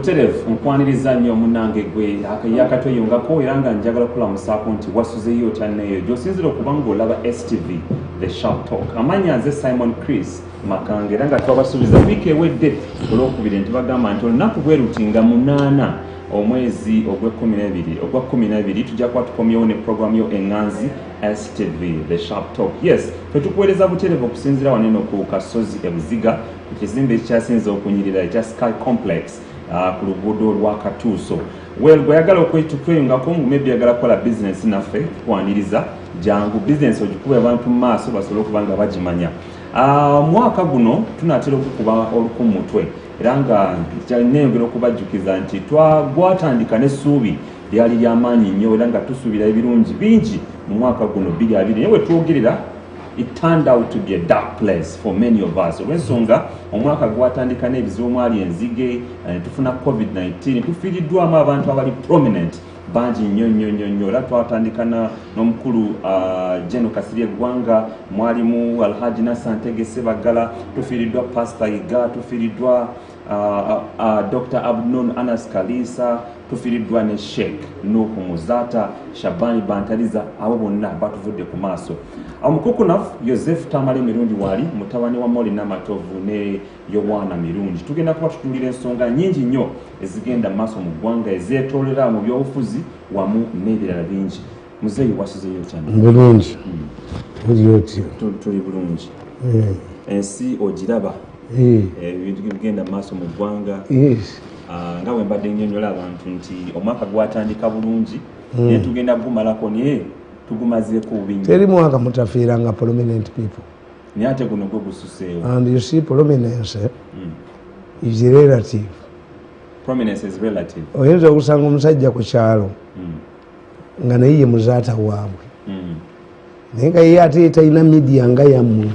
Buterevu nkwaniriza nnyo munange gwe yakatweyongako era nga njagala kulamusaako nti wasuzeyo otyanneeyo gy'osinzira okuba ng'olaba STV The Sharp Talk. Amanya nze Simon Chris Makange era nga twabasuubiza wiiki ewedde olwokubiri nti bagamba nti olunaku bwe lutinga 8 omwezi ogwa12 tujja kuba tukomyewo ne programu yo eŋŋanzi STV The Sharp Talk. Yes, twetukuweereza Buterevu okusinzira waneno ku Kasozi e Buziga ku kizimbe ekyasinze okunyirira ekya Sky Complex ku luguudo lwa Katuuso. Well, gweyagala okweyungako ngu maybe yagala kukola business naffe tukwaniriza jangu business ogikuba abantu mu maaso basobole okuba nga bagimanya. Mwaka guno tunaatera okukuba oluku mu mutwe era nga kyalinaeyongera okubajjukiza nti gwatandika n'essuubi lyali ly'amaanyi nnyo era nga tusuubira ebirungi bingi mu mwaka guno 2020 naye we twogerera it turned out to be a dark place for many of us. Olw'ensonga omwaka gwatandika n'ebizibu mwali enzige, tufuna COVID-19, tufiiriddwamu abantu abali prominent bangi nnyo era twatandika n'omukulu Jeno Kasirye Gwanga, mwalimu Alhaji Nasantege Sebagala, tufiiriddwa Pastor Iga, tufiiriddwa Dr. Abdunun Anas Kalisa, tufiiriddwa ne Sheikh Nuhu Muzata, Shabani Bantaliza, abo bonna batuvudde ku maaso. Omukukunafu Joseph Tamale Mirundi wali mutabani wa Moli Namatovu ne Yowana Mirundi. Tugenda kuba tutuulira ensonga nnyingi nnyo ezigenda mu maaso mu ggwanga ezeetoolera mu byobufuzi wamu n'ebirala bingi. Muzeeyi wasuzeyo cyane. Bulungi. Tuli bulungi. Ensi ogiraba. Ebintu bigenda mu maaso mu ggwanga. Nga bwe mbadde nnyonnyola abantu nti omwaka gwatandika bulungi naye tugenda gumalako naye tugumazeeko obingi. Teri mwaka mutafiiranga prominent people. Naye ate guno gwe gususeewo. And you see prominence is relative. Prominence is relative. Oyinza okusanga omusajja ku kyalo nga naye ye muzaata waabwe naye nga ye ate talina media nga yammwe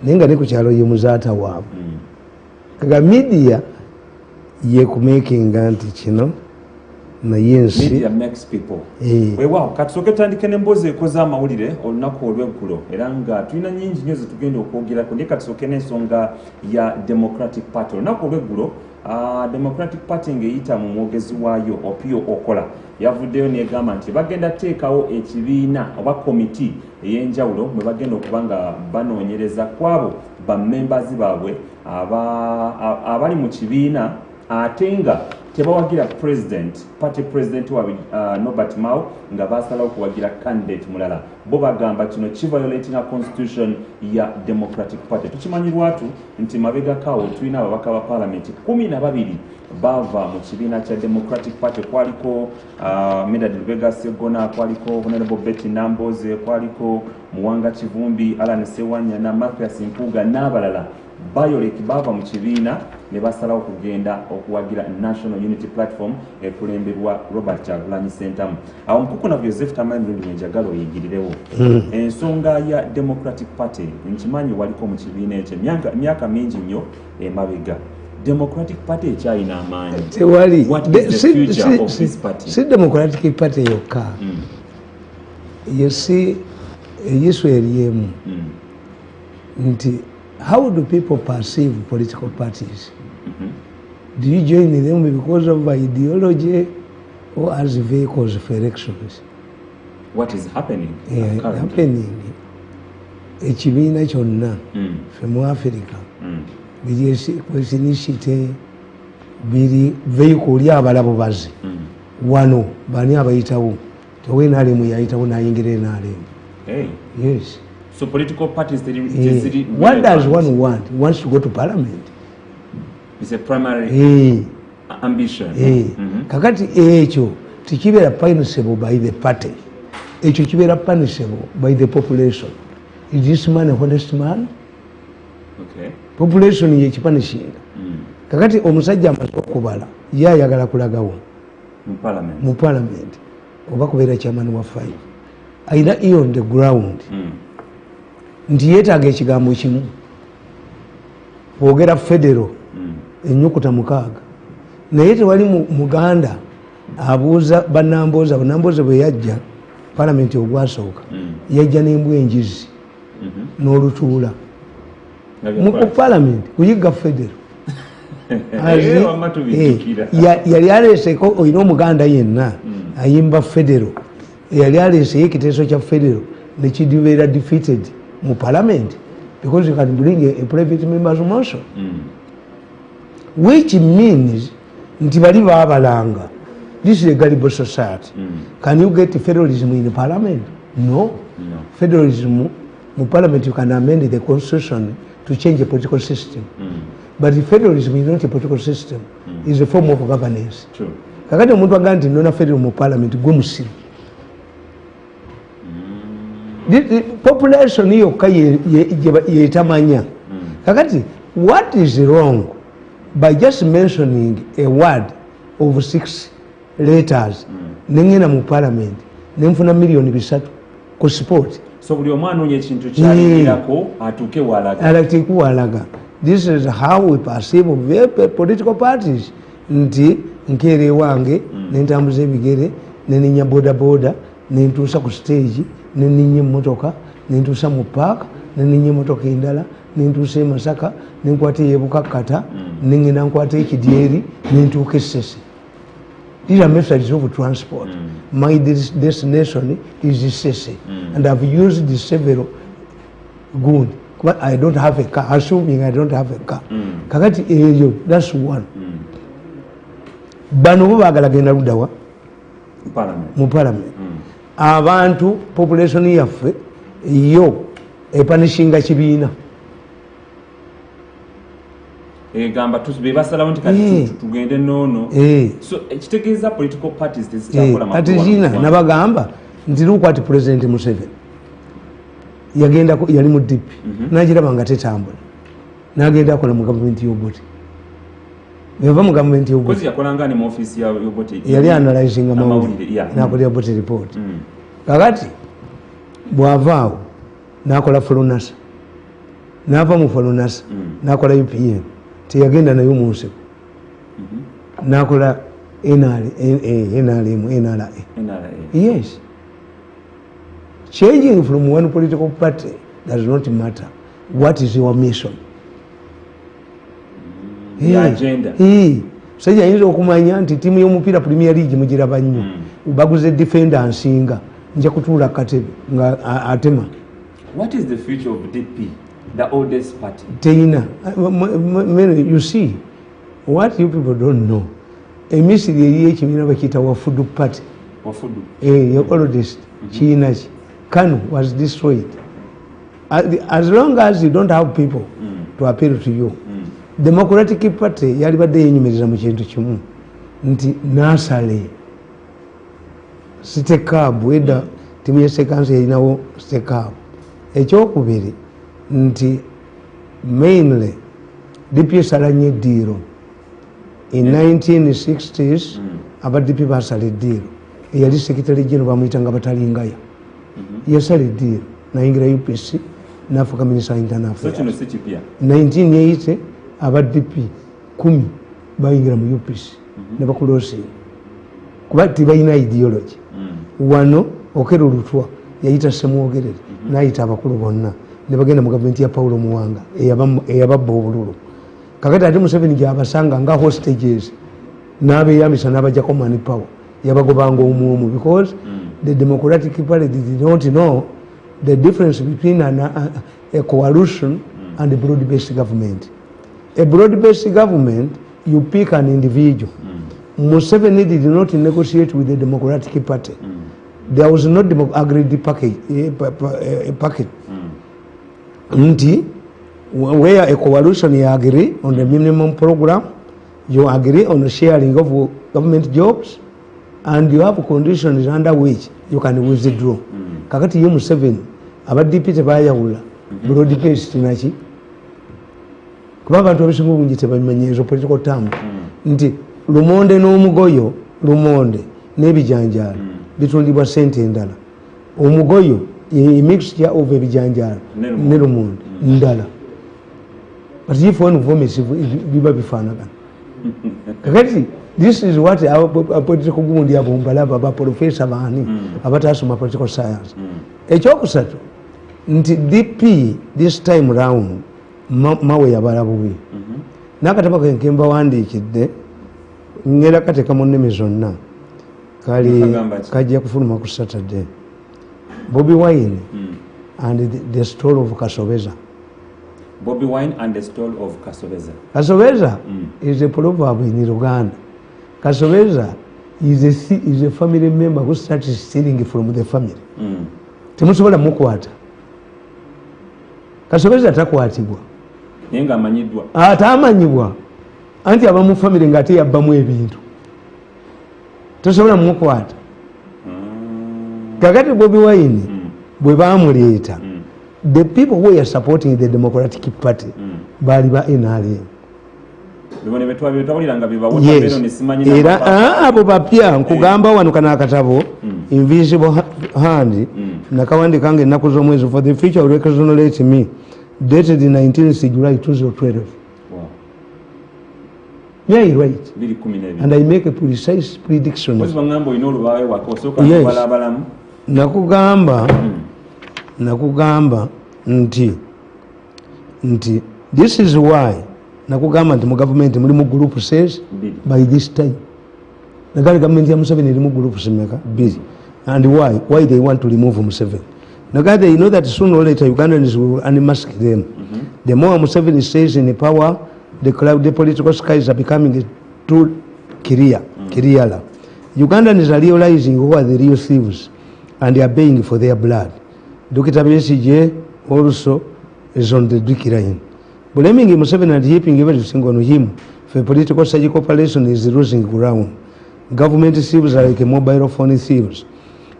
naye nga ne ku kyalo ye muzaata waabwe kaga media ye kumakinga nti kino naye ensi media makes people. Weewaawo katusooke tutandike n'emboozi ekoza amawulire olunaku olw'eggulo era nga tulina nnyingi nnyo ze tugenda okwogerako naye katusooke n'ensonga ya Democratic Party. Olunaku olw'eggulo Democratic Party ng'eyita mu mwogezi waayo Opio Okola yavuddeyo n'egamba nti bagenda teekawo ekibiina oba komiti ey'enjawulo mwe bagenda okuba nga banoonyereza kwabo bammembazi baabwe abali mu kibiina ate nga tebawagira party president wa Norbert Mao nga basalawo okuwagira candidate mulala. Bo bagamba kino kiviolating constitution ya Democratic Party. Tukimanyi lwatu nti mabegakawo tulina ababaka ba parliament 12 bava mu kibiina kya Democratic Party. Kwaliko Medard Lubega Segona, kwaliko Honorable Betty Namboze, kwaliko Muwanga Kivumbi, Alan Sewanya na MAFIA Simpuga n'abalala. Bayoleki bava mu kibiina ne basalawo okugenda okuwagira National Unity Platform ekulemberwa Robert Kyagulanyi Ssentamu. Awo Mukukunafu Joseph Tamale Mirundi njagala oyigirirewo ensonga ya Democratic Party. Nkimanyi waliko mu kibiina ekyo myaka mingi nnyo emabega. Democratic Party ekyalina amaanyi. Tewali. What is the future of this party? Si Democratic Party yokka. You see, Yisrael nti how do people perceive political parties? Do you join them because of ideology or as vehicles for elections? What is happening? Happening. Ekibiina kyonna ffe mu Africa biri kwesinishite biri vehicle ly abalabo bazi wano bani abayitawo towe nalemu yayitawo nayingira enalemu. Yes. So political parties, what does one want? He wants to go to parliament. It's a primary ambition. Kakati ekyo tikibera punishable by the party. Ekyo kibera punishable by the population. Is this man a honest man? Okay. Population ye kipanishinga. Kakati omusajja amaze okubala ye ayagala kulagawo mu parliament oba kubeera chairman wa 5 ayina on the ground nti yeetaaga ekigambo kimu bwogera federo ennyukuta 6 naye tewali muganda abuuza banambuuza bwe yajja palamenti ogwasooka yajja n'embwa enjizi n'olutuula mu palamenti kuyiga federo yali aleeseko olina omuganda yenna ayimba federal yali aleeseyo ekiteeso kya federal nekidibeera defeated mu parliament because you can bring a private members motion which means nti bali baabalanga. This is a gullible society. Can you get federalism in the parliament? No. Federalism in parliament you can amend the constitution to change the political system. But the federalism is not a political system. It's a form of governance. True. Kakati omuntu agamba nti nona federal mu parliament gwe musiru. The population yokka yetamanya. Kakati what is wrong by just mentioning a word of 6 letters nengena mu parliament nenfuna million 3 ku support? So buli omwana onye ekintu kyalirako atuuke walaga. This is how we perceive political parties. Nti nkere wange nentambuza ebigere neninya boda nentuusa ku stage neninya emmotoka nentuusa mu park neninya emmotoka endala nentuusa e Masaka nenkwata eyebukakkata nengenda nkwata ekidyeri nentuuka Esese. These are methods of transport. My destination is Esese, and I've used the several good. But I don't have a car, assuming I don't have a car. Kakati eyo, that's one. Bano bo bagala genda ludawa mu parliament. Abantu population yaffe yo epanishinga kibiina. Gamba tusbe basalawo nti kati tugende nono. So ekitegeeza political parties tezikyakola makulu. Ati zina nabagamba nti lukwati president Museveni yagenda yali mu DP n'agiraba nga tetambula n'agenda akola mu gavumenti y'Obote. Yava mu gavumenti y'Obote. Kozi yakolanga ne mu office ya y'Obote. Yali analyzing amawulire n'akola Obote report. Kakati bw'avaawo n'akola Folonasa n'ava mu Folonasa n'akola UPM teyagenda nayo mu nseko n'akola NRA. Yes. Changing from one political party does not matter. What is your mission? The agenda. Sajja ayinza okumanya nti tiimu y'omupiira Premier League mugiraba nnyo. Baguze defender nsinga nja kutuula katebe nga atema. What is the future of DP, the oldest party? Teina. You see, what you people don't know. Emisiri eriyo ekibiina bakiyita Wafudu Party. Wafudu. Your oldest. Kiina ki. Kanu was destroyed. As long as you don't have people to appeal to you, Democratic Party yali badde yenyumiriza mu kintu kimu nti nasale sitekabu edda timu yesekansi yalinawo sitekabu. Ekyokubiri nti mainly DP esalanye eddiiro in 1960s aba DP basala eddiiro eyali secretary general bamuyitanga batalingaya yasala eddiiro nayingira UPC nafuuka minisita internal affairs. 1980 aba DP 10 bayingira mu UPC ne bakulosinga kuba tibalina ideology. Wano Okero Lutwa yayita Semwogerere n'ayita abakulu bonna ne bagenda mu gavumenti ya Paulo Muwanga eyababba obululu. Kakati ate Museveni gy'abasanga nga hostages n'abeeyambisa n'abajjako money power yabagobanga omu because the Democratic Party did not know the difference between a coalition and a broad-based government. A broad-based government, you pick an individual. Museveni did not negotiate with the Democratic Party. There was no agreed package. Where a coalition you agree on the minimum program, you agree on the sharing of government jobs, and you have conditions under which you can withdraw. Kakati yo Museveni abaddipi tebayawula broad-based naki kuba abantu abasinga obungi tebamanyi ezo political term nti lumonde n'omugoyo lumonde n'ebijanjaalo bitundibwa sente endala. Omugoyo ye mixture of ebijanjaalo ne lumonde ndala. But if one vomits biba bifaanagana. Kakati this is what our political gundi abombalaba aba professor bani abatasoma political science. Ekyokusatu nti DP this time round mawe yabala bubi n'akatabo ke nkemba wandiikidde ngera kateeka mu nnimi zonna kajja kufuluma ku Saturday. Bobi Wine and the story of Kasoveza. Bobi Wine and the story of Kasoveza. Kasoveza is a proverb in Uganda. Kasoveza is a family member who started stealing from the family. Temusobola mukwata. Kasoveza takwatibwa. Yenga amanyidwa. Atamanyibwa. Anti abamu family ngate yabbamu ebintu. Tosobola mukwata. Kakati Bobi Wine bwe bamuleeta. The people who are supporting the Democratic Party bali ba NRM. Era abo bapya nkugamba wano kana akatabo Invisible Hand nakawandika nge ennaku z'omwezi for the future will exonerate me dated 19th July 2012. Wow. Yeah, right. And I make a precise prediction. Yes. Nakugamba nti this is why nakugamba nti mu government mulimu group says by this time nagali government ya Museveni ilimu group semeka busy. And why they want to remove Museveni. Nagali they know that sooner or later Ugandans will unmask them. The more Museveni stays in power, the political skies are becoming too clear. Ugandans are realizing who are the real thieves and they are paying for their blood. Dr. BSJ also is on the decline. Blaming Museveni and heaping everything on him for political surgical operation is losing ground. Government thieves are like a mobile phone thieves.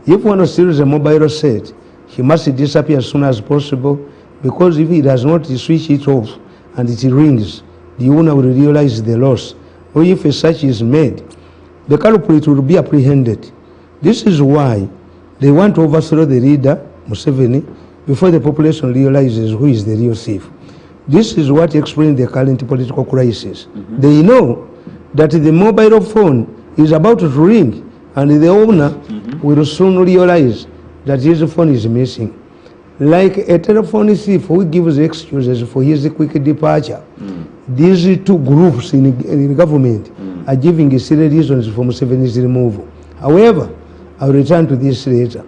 If one steals a mobile set, he must disappear as soon as possible because if he does not switch it off and it rings, the owner will realize the loss. Or if a search is made, the culprit will be apprehended. This is why they want to overthrow the leader, Museveni, before the population realizes who is the real thief. This is what explains the current political crisis. They know that the mobile phone is about to ring and the owner will soon realize that his phone is missing. Like a telephone thief who gives excuses for his quick departure, these two groups in government are giving silly reasons for Museveni's removal. However, I will return to this later.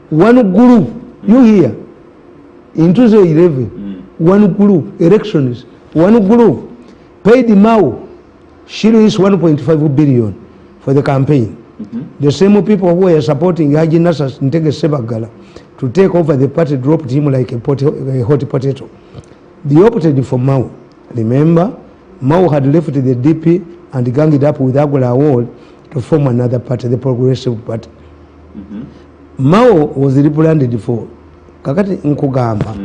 One group, you hear, in 2011, one group, elections, one group paid Mao shillings 1.5 billion for the campaign. The same people who were supporting Haji Nasser Ntege Sebagala to take over the party dropped him like a hot potato. They opted for Mao. Remember, Mao had left the DP and ganged up with Agula Award to form another party, the Progressive Party. Mao was rebranded for kakati nkugamba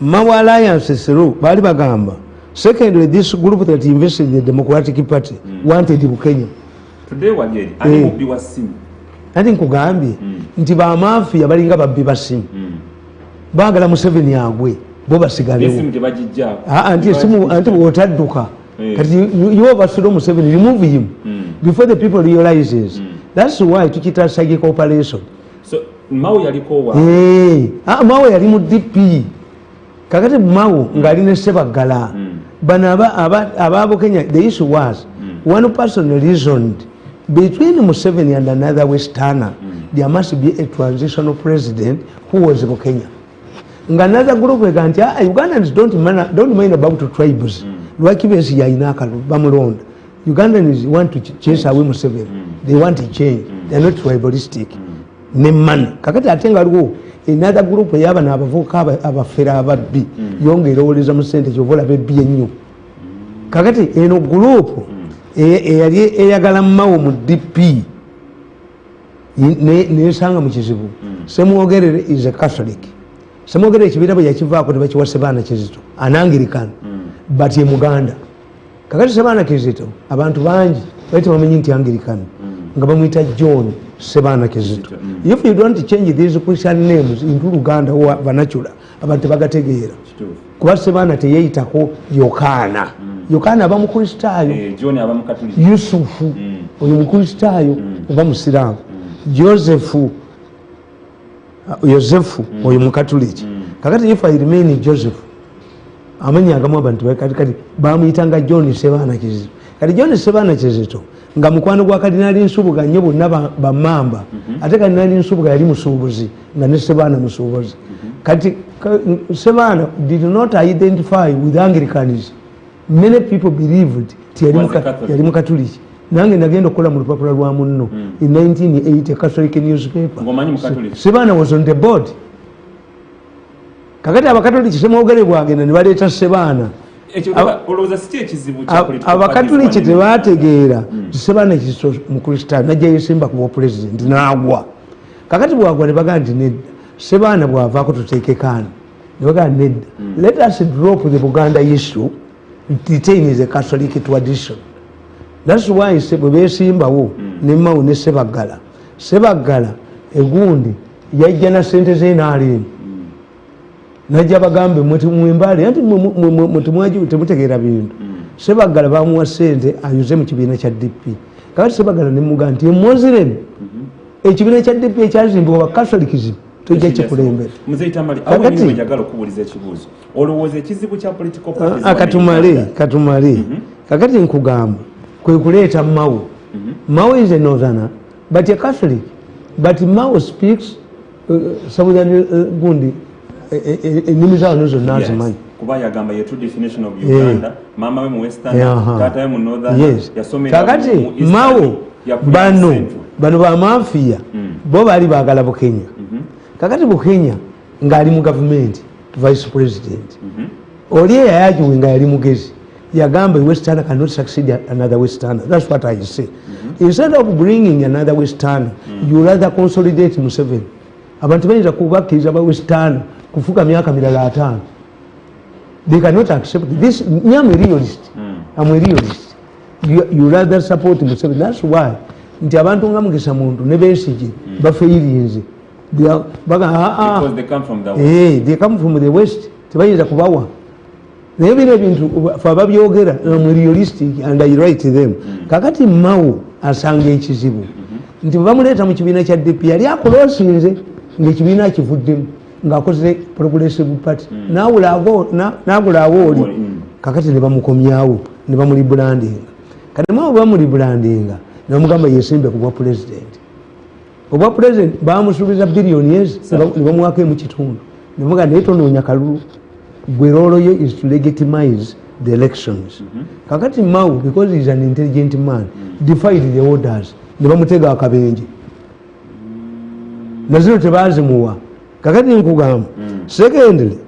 Mao Alliance through bali bagamba. Secondly, this group that invested in the Democratic Party wanted Kenya. Today wageri ani mubbi wa simu. Ati nkugambye nti ba MAFIA balinga babbi ba simu. Baagala Museveni agwe bo basigalewo. Simu tebagijja. Anti simu anti otadduka. Kati you overthrow Museveni, remove him before the people realizes. That's why tukita surgical operation. So Mao yaliko wa. Mao yali mu DP. Kakati Mao ngali ne Sebagala. Bana aba Kenya, the issue was one person reasoned between Museveni and another Westerner, there must be a transitional president who was in Kenya. Another group against Ugandans don't mind about tribes. Ugandans want to chase away Museveni. They want to change. They are not tribalistic. Neman. Kakati atenga luo. Another group yaba na abavuka abafera ababbi. Yonge irowoleza musente chovola bebbi enyo. Kakati eno group eyali eyagala Mao mu DP nesanga mu kizibu. Semwogerere is a Catholic. Semwogerere ekibirabo yakivaako ne bakiwa Sebaana Kizito an Anglican but ye Muganda. Kakati Sebaana Kizito abantu bangi baite bamenyi nti Anglican nga bamuyita John Sebaana Kizito. If you don't change these Christian names into Uganda or vernacular abantu bagategeera kuba Sebaana teyeyitako Yokaana. Yokaana aba mukristaayo, John aba mukatoliki, Yusufu oyo mukristaayo oba musiraamu, Yosefu oyo mukatoliki. Kakati if I remain Joseph amanya agamu abantu kati bamuyitanga John Sebana Kizito. Kati John Sebana Kizito nga mukwano gwa Kardinali Nsubuga nnyo bonna bamamba ate Kardinali Nsubuga yali musuubuzi nga ne Sebana musuubuzi. Kati Sebana did not identify with Anglicans. Many people believed yali mukatuliki. Nange nagenda okukola mu lupapula lwa munno in 1980 Catholic newspaper. Sebana was on the board. Kakati abakatoliki semwogere bwagenda ne baleeta Sebana. Abakatoliki tebategeera Sebana Kizito mukristaayo najja yesimba ku president n'agwa. Kakati bwagwa ne bagamba nti nedda Sebana bwavaako tuteeke kaani ne bagamba nedda let us drop the Buganda issue, retain the Catholic tradition. That's why bwe beesimbawo ne Mao ne Sebagala egundi yajja na ssente ze n'alimba najja bagambe mwembale anti mutimwaji temutegeera bintu. Sebagala bamuwa ssente ayuze mu kibiina kya DP. Kakati Sebagala ne mugamba nti Muslim ekibiina kya DP ekyazimbibwa bakatolikizi tujja kikulembera. Muzeyi Tamale awo ni njagala okubuuliza ekibuuzo. Olowooza ekizibu kya political parties katumale kakati nkugamba kwe kuleeta Mao. Mao is a northerner but a Catholic, but Mao speaks southern gundi ennimi zawo nizo nazimanyi kuba yagamba ye true definition of Uganda mama we mu western tata we mu northern yasomera kakati Mao bano ba mafia bo bali baagala Bukenya. Kakati Bukenya ngali mu government vice president oli yayajuwe yali mugezi yagamba Western cannot succeed another Western. That's what I say. Instead of bringing another Western, you rather consolidate Museveni. Abantu bayinza kubakkiriza ba Western kufuka myaka mirala 5. They cannot accept this. I'm a realist. I'm a realist. You rather support Museveni. That's why nti abantu nga Mugisa muntu ne Besigye bafeelinze. Because they come from the West. They come from the West. Tebayinza kubawa. Naye bino ebintu fe ababyogera mu realistic and I write them. Kakati Mao asanga ekizibu nti bamuleeta mu kibiina kya DP yali akuloosinze ng'ekibiina kivuddemu ng'akoze progressive party n'agula awooli kakati ne bamukomyawo ne bamulibrandinga. Kati Mao bamulibrandinga ne bamugamba yesimbe ku bwa president. Obwa president bamusuubiza billioni ne bamuwaako emu kitundu ne bamugamba naye tonoonya kalulu. Gwirolo is to legitimize the elections. Kakati Mao, because he is an intelligent man, defied the orders. Ne bamutega akabenje. Nazino tebazimuwa. Kakati nkugamba. Secondly,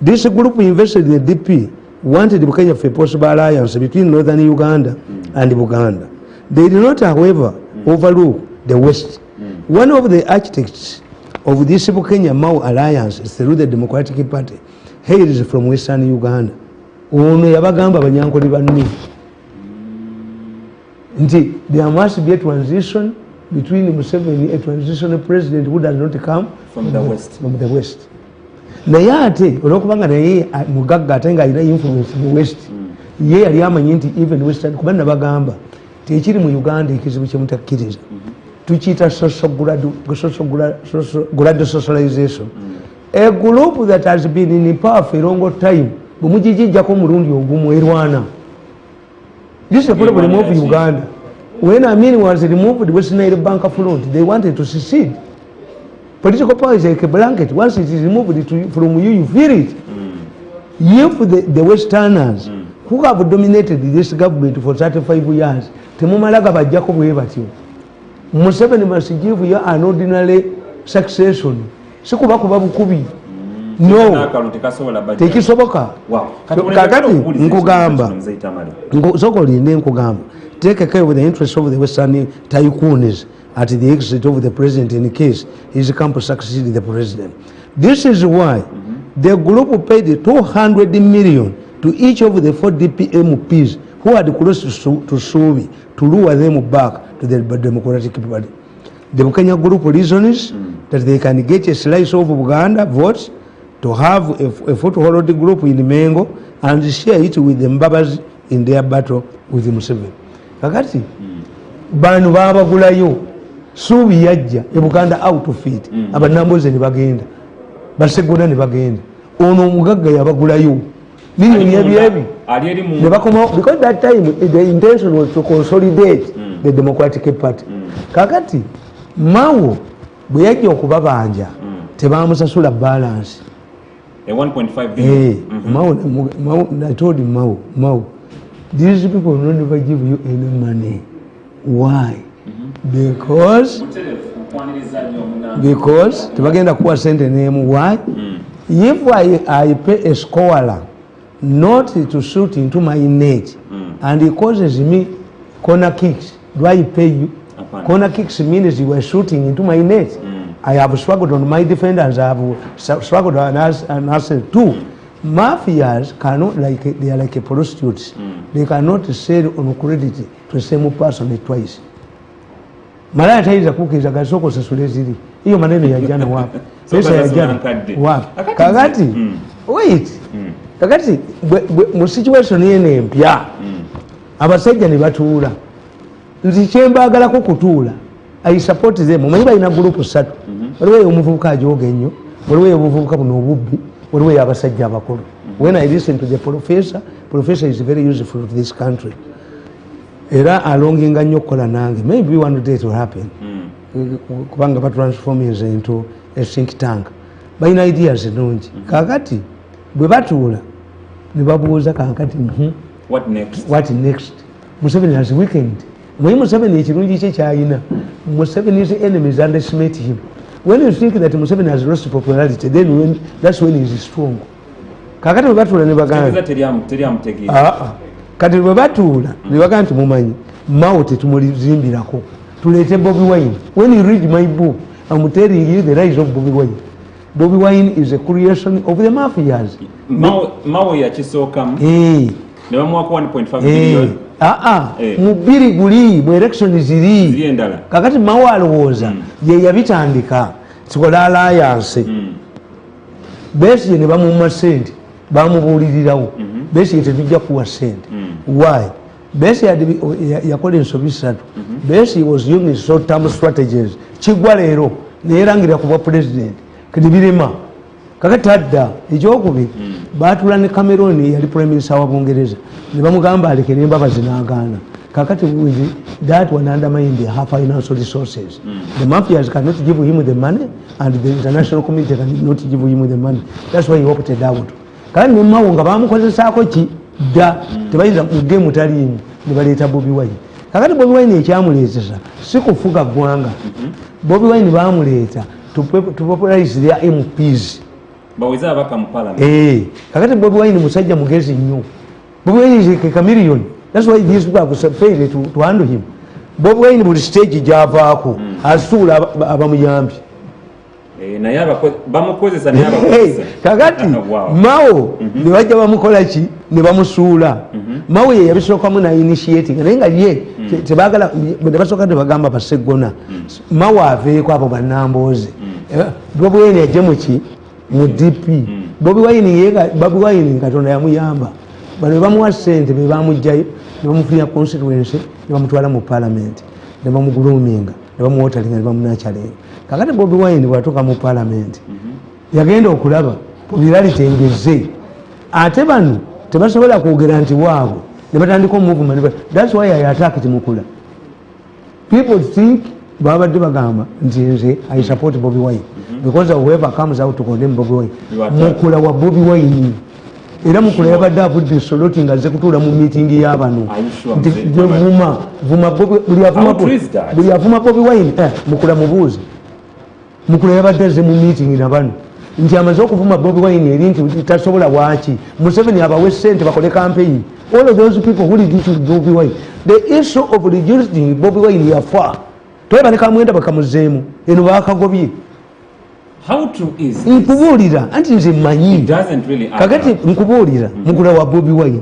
this group invested in the DP wanted Bukenya for a possible alliance between northern Uganda and Buganda. They did not, however, overlook the West. One of the architects of this Bukenya Mao alliance through the Democratic Party hails from Western Uganda. Ono yabagamba banyankoli banne nti there must be a transition between Museveni, a transitional president who does not come from the West. Naye ate olwokubanga naye mugagga ate nga alina influence mu West ye yali amanyi nti even Western kuba nabagamba tekiri mu Uganda ekizibu kyemutakkiriza tukiyita gradual socialization. A group that has been in power for a long time, bumujijijjako mulundi ogumu erwana. This is the problem of Uganda. When Amin was removed the Western Nile Bank affluent, they wanted to secede. Political power is like a blanket. Once it is removed from you, you feel it. If the Westerners who have dominated this government for 35 years, temumalaga bajjako bwe batyo. Museveni must give you an ordinary succession. Sikuba kuba bukubi no tekisoboka. Kakati nkugamba sokolinde nkugamba take care of the interests of the Western tycoons at the exit of the president in case his camp succeed the president. This is why the group paid 200 million to each of the 4 DP MPs who had crossed to Subi to lure them back to the Democratic Party. The Kenya group reasons that they can get a slice of Uganda votes to have a foothold group in Mengo and share it with the Mbabas in their battle with Museveni. Kakati banu babagulayo Subi yajja Uganda out of it abanamboze ne bagenda basegona ne bagenda ono omugagga yabagulayo million yebi because that time the intention was to consolidate the Democratic Party. Kakati Mao bwe yajja okubabanja tebamusasula balance a 1.5 billion. Mao, I told him Mao, these people will never give you any money. Why? Because tebagenda kuwa sente name. Why? If I pay a scholar not to shoot into my net and he causes me corner kicks, do I pay you? Corner kicks means you were shooting into my net. I have struggled on my defenders, I have struggled on us and us too. Mafias cannot, they are like a prostitutes. They cannot sell on credit to the same person twice. Malaya taiza kukiza gasoko sasulezili. Iyo maneno ya jana wapi? Pesa ya jana wapi? Kakati, wait. Kakati, mu situation yene mpya. Abasajja ne batuula. Nzi kyembagala ko kutuula. I support them. Omanyi ina group 3. Waliwo omuvubuka ajoga ennyo, waliwo omuvubuka buno obubbi, waliwo abasajja abakulu. When I listen to the professor is very useful to this country. Era alonginga nnyo okukola nange. Maybe one day it will happen. Kubanga batransform into a think tank. Balina ideas ennungi. Kakati bwe batuula ne babuuza kakati what next? What next? Museveni has weekend. When Museveni ekirungi kye kyayina, Museveni's enemies underestimate him. When you think that Museveni has lost popularity, then that's when he is strong. Kakati bwe batuula ne bagamba kati bwe batuula ne bagamba nti mumanyi Mao tetumulizimbirako tuleete Bobi Wine. When you read my book, I'm telling you the rise of Bobi Wine. Bobi Wine is a creation of the mafias. Mao yakisookamu ne bamuwako 1.5 billion. Mubiri guli mu election ziri endala. Kakati Mao alowooza ye yabitandika sikola alliance. Besigye ne bamumma sente bamubuulirirawo. Besigye tetujja kuwa sente. Why? Besigye yakola ensobi 3. Besigye was using short term strategies. Kigwa leero neerangira ku bwa president kati birema. Kakati adda ekyokubiri baatula ne Cameroon yali prime minister wa Bungereza ne bamugamba alekere embabazi n'agaana. Kakati with that one undermine the financial resources. The mafias cannot give him the money and the international community cannot give him the money. That's why he opted out. Kandi ne Mao nga bamukozesaako ki dda tebayinza mu game taliimu ne baleeta Bobi Wine. Kakati Bobi Wine ekyamuleetesa si kufuga ggwanga. Bobi Wine baamuleeta to popularize their MPs. Baweza abaka mu parliament. Kakati Bobi Wine musajja mugezi nnyo. Bobi Wine is a chameleon. That's why these people have failed to handle him. Bobi Wine buli stage gyavaako asuula abamuyambi. Naye bamukozesa naye abakozesa. Kakati Mao ne bajja bamukola ki ne bamusuula. Mao ye yabisookamu na initiating naye nga ye tebaagala ne basooka ne bagamba baseggona. Mao aveeko abo bannambooze. Bobi Wine yajje mu ki mu DP. Bobi Wine Katonda yamuyamba. Bano bamuwa sente be bamugjayo ne bamufunira constituency ne bamutwala mu parliament ne bamuguluminga ne bamuwotalinga ne bamunachalenga. Kakati Bobi Wine bwatuuka mu parliament yagenda okulaba popularity engeze ate bano tebasobola kwogera nti waabwe ne batandika movement. That's why I attacked MUKULA. People think babadde bagamba nti nze I support Bobi Wine because whoever comes out to condemn Bobi Wine MUKULA wa Bobi Wine. Era MUKULA yabadde avudde Soloti nga azze kutuula mu meeting y'abano nti vuma buli avuma Bobi Wine MUKULA mubuuze. MUKULA yabadde azze mu meeting nabano nti amaze okuvuma Bobi Wine eri nti tasobola waaki Museveni abawe ssente bakole campaign. All of those people who did to Bobi Wine. The issue of reducing Bobi Wine yafa twebaleka mwenda bakamuzeemu eno baakagobye. How true is this? Nkubuulira anti nze mmanyi. It doesn't really kakati nkubuulira MUKULA wa Bobi Wine.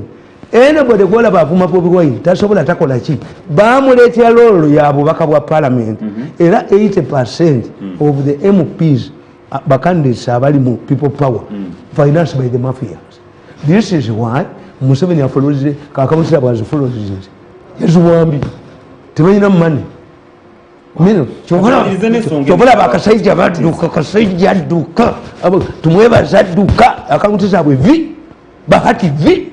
Anybody gwala bavuma Bobi Wine tasobola takola ki bamuleetera lolo ya bubaka bwa parliament era 80% of the MPs bacandidates abali mu people power financed by the mafias. This is why Museveni afollows kakamusira bwazi follows yezuwambi tebalina money. Mino chobola bakasajja badduka kasajja adduka abo tumwebaza adduka akamuti zaabwe vi bahati vi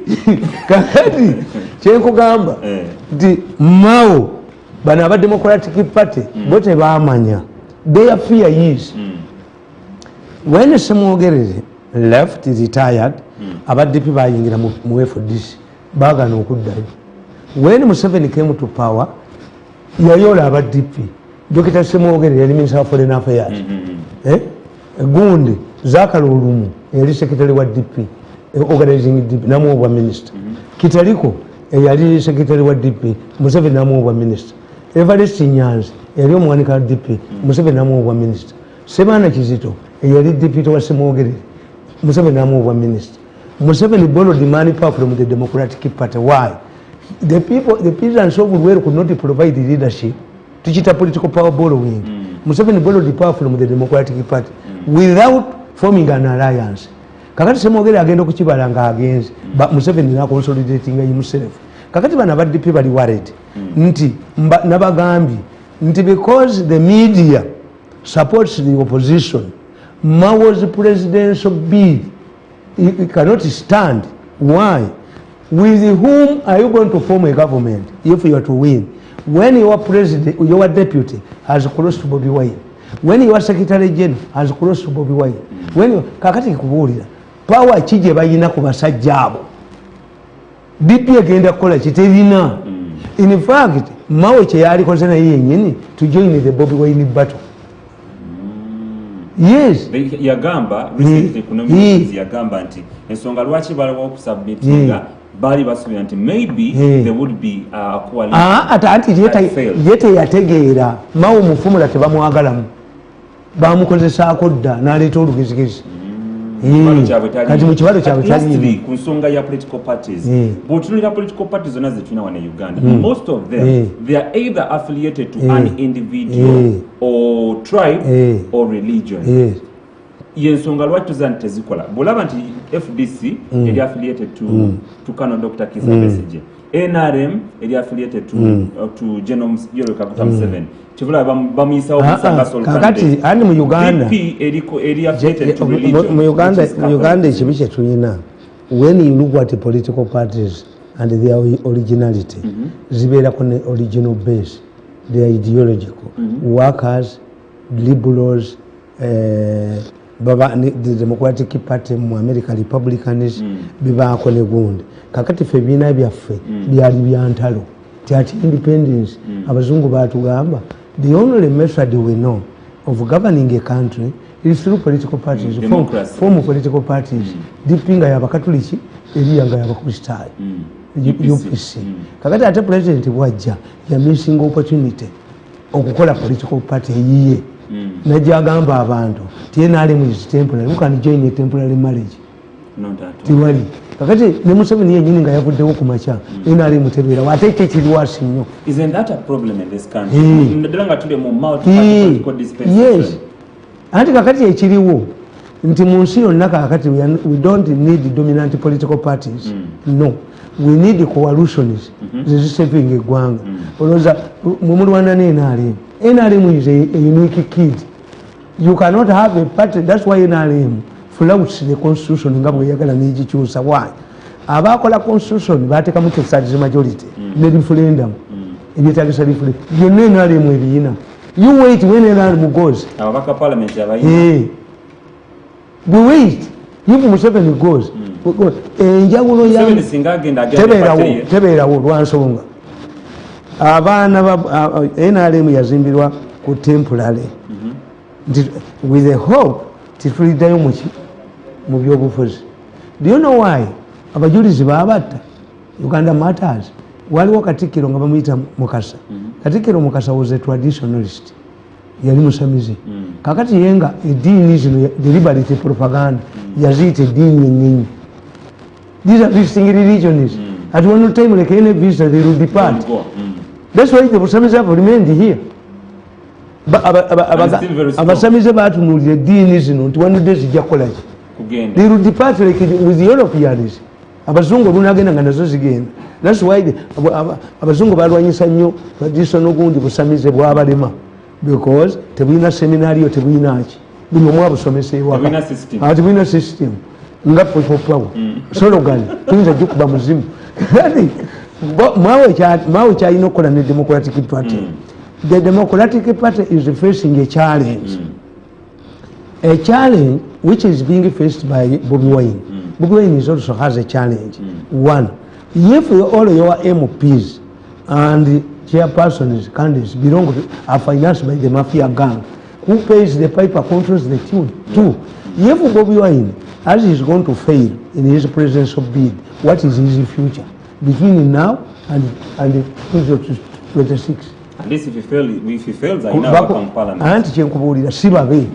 kakati kyenkugamba nti Mao bano aba Democratic Party bo tebamanya. Their fear is when Semwogerere left, retired, aba DP bayingira mu FDC bagana okuddayo. When Museveni came to power, yayola aba DP. Dr. Semwogerere yali Minister of Foreign Affairs. Gundi Zakalulumu yali Secretary wa DP, organizing DP, namuwa Minister. Kitaliko yali Secretary wa DP, Museveni namuwa Minister. Evariste Nyanzi yali omwanika DP, Museveni namuwa Minister. Semana Kizito yali Deputy wa Semwogerere, Museveni namuwa Minister. Museveni borrowed the money power from the Democratic Party. Why? The peasants of Bulwer could not provide the leadership to cheat a political power borrowing. Museveni borrowed the power from the Democratic Party without forming an alliance. Kakati Semwogerere agenda kukibalanga against, but Museveni na consolidating himself. Kakati bana ba DP bali worried nti nabagambi nti because the media supports the opposition, Mao's presidential bid it cannot stand. Why? With whom are you going to form a government if you are to win? When your president, your deputy has crossed Bobi Wine, when your secretary general has crossed Bobi Wine, when you kakati kubulira power chije bayina ku basajja abo DP agenda kukola kiterina. In fact, Mao kye yali koze naye yennyini to join the Bobi Wine battle. Yes. Yagamba recently kuno ministers yagamba nti ensonga lwaki balawo okusubmitinga bali basubira nti maybe there would be a coalition. Ati yete yategeera Mao mufumula tebamwagalamu bamukozesaako dda n'aleeta olugezigezi. Kati mu kibalo kyabwe kyali ku nsonga ya political parties. Bw'otunulira political parties zonna ze tulina wano e Uganda, most of them they are either affiliated to an individual or tribe or religion. Yensonga lwaki tuzana tezikola. Bw'olaba nti FDC eri affiliated to Kano Dr. Kizza Besigye, NRM eri affiliated to General Yoweri Kaguta Museveni. Chivula bamisawo bisanga solukande. Kakati ani mu Uganda DP eri affiliated to religion. Mu Uganda ekibi kye tulina, when you look at the political parties and their originality, zibeera ku ne original base, they are ideological. Workers, liberals, the Democratic Party mu America, Republicans, bibaako ne gundi. Kakati ffe ebibiina byaffe byali byantalo. Tyati independence, abazungu batugamba, the only method we know of governing a country is through political parties, form political parties. Dipinga y'abakatuliki eriyanga y'abakristaayo, UPC. Kakati ate president bwajja ya missing opportunity okukola political party eyiye. Najja agamba abantu TNRM is temporary, you can join a temporary marriage. Tiwali. Kakati ne Museveni yennyini nga yavuddewo ku makya NRM tebeera wate ekyo ekiriwasi nnyo. Isn't that a problem in this country? Naddala nga tuli mu multi-political dispensation. Yes. Anti kakati ekiriwo nti mu nsi yonna kakati we don't need dominant political parties. No. We need coalitions ziziseving eggwanga. Olowooza mumulwana ne NRM. NRM is a unique kid. You cannot have a party. That's why NRM flouts the constitution nga bweyagala n'egikyusa. Why? Abaakola constitution bateekamu two-thirds majority ne referendum ebyetagisa referendum byonna NRM ebiyina. You wait when NRM goes. Ababaka parliament abayina. We wait. If Museveni goes, enjawulo ya tebeerawo lwansonga abaana NRM yazimbirwa ku temporary with the hope tituliddayo mu byobufuzi. Do you know why? Abajulizi babatta Uganda Matters. Waliwo Katikkiro nga bamuyita Mukasa. Katikkiro Mukasa was a traditionalist, yali musamizi. Kakati yenga eddiini zino deliberate propaganda yaziyita eddiini yennyini. These are visiting religions. At one time like any visitor they will depart. That's why the Musamizi have remained here. Abasamize batunuulira eddiini zino nti one day zijja kukola ki. They will depart like with the Europeans. Abazungu lunagenda nga nazo zigenda. That's why abazungu balwanyisa nnyo traditional gundi busamize bwabalema, because tebulina seminariyo, tebulina ki, buli omu abusomesa ewaka. Tebulina system. nga people power slogan tuyinza gikuba muzimu mwawe kyalina okukola ne Democratic Party. The Democratic Party is facing a challenge which is being faced by Bobi Wine. Bobi Wine is also has a challenge. One, if all your MPs and chairpersons, candidates belong to, are financed by the mafia gang, who pays the piper, controls the tune? Two, if Bobi Wine, as he is going to fail in his presidential bid, what is his future between now and 2026? At least if he fails, I never come parliament. Anti chenkubuulira si babe.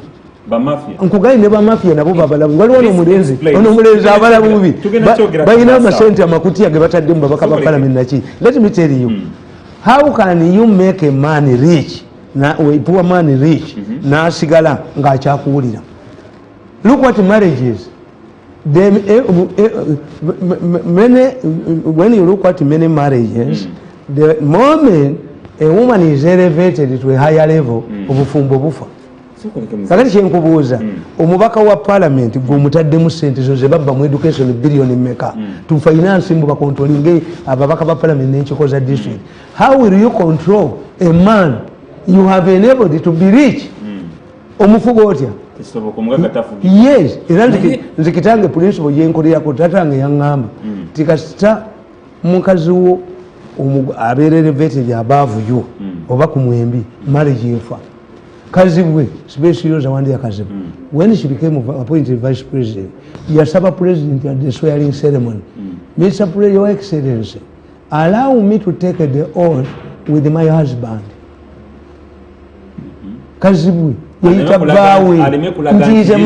Ba mafia. Nkugayi ne ba mafia nabo babalabu. Waliwo n'omulenzi. Ono omulenzi abalabubi. Balina amasente amakutiya ge batadde mu babaka ba parliament naki. Let me tell you. How can you make a man rich? A poor man rich. N'asigala ng'akyakuwulira. Look what marriage is. When you look at many marriages, the moment a woman is elevated to a higher level, obufumbo bufa. Kakati kyenkubuuza omubaka wa parliament gw'omutaddemu ssente zo ze babba mu education billion meka to finance mbu bakontrolinge ababaka ba parliament n'enkikoza district. How will you control a man you have enabled to be rich? Omufugo otya? Yes, era nze kitange principle gyenkolerako tatange yaŋŋamba tikasita mukazi wo abeera elevated above you oba ku mwembi marriage efa. Kazibwe special awandi ya Kazibwe when she became appointed vice president yasaba president at the swearing ceremony, Mr. President, Your Excellency, allow me to take the oath with my husband. Kazibwe is a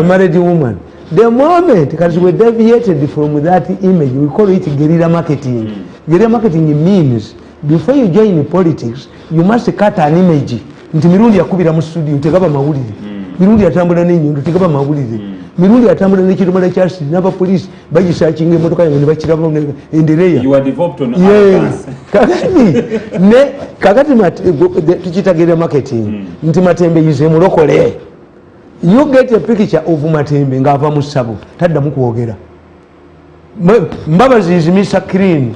married woman. The moment Kazibwe deviated from that image, we call it guerrilla marketing. Guerrilla marketing means before you join politics, you must cut an image. Nti Mirundi yakubira mu studio tegaba mawulire. Mirundi atambula n'ennyundo tegaba mawulire. Mirundi atambula n'ekidomala kya siri n'aba police bagisaakinga emmotoka yange ne bakiraba endereya. You are developed on yes. Kakati tukitagira marketing. Nti Matembe yize mulokole. You get a picture of Matembe ng'ava mu ssabo taddamu kwogera. Mbabazi is Mr. Clean.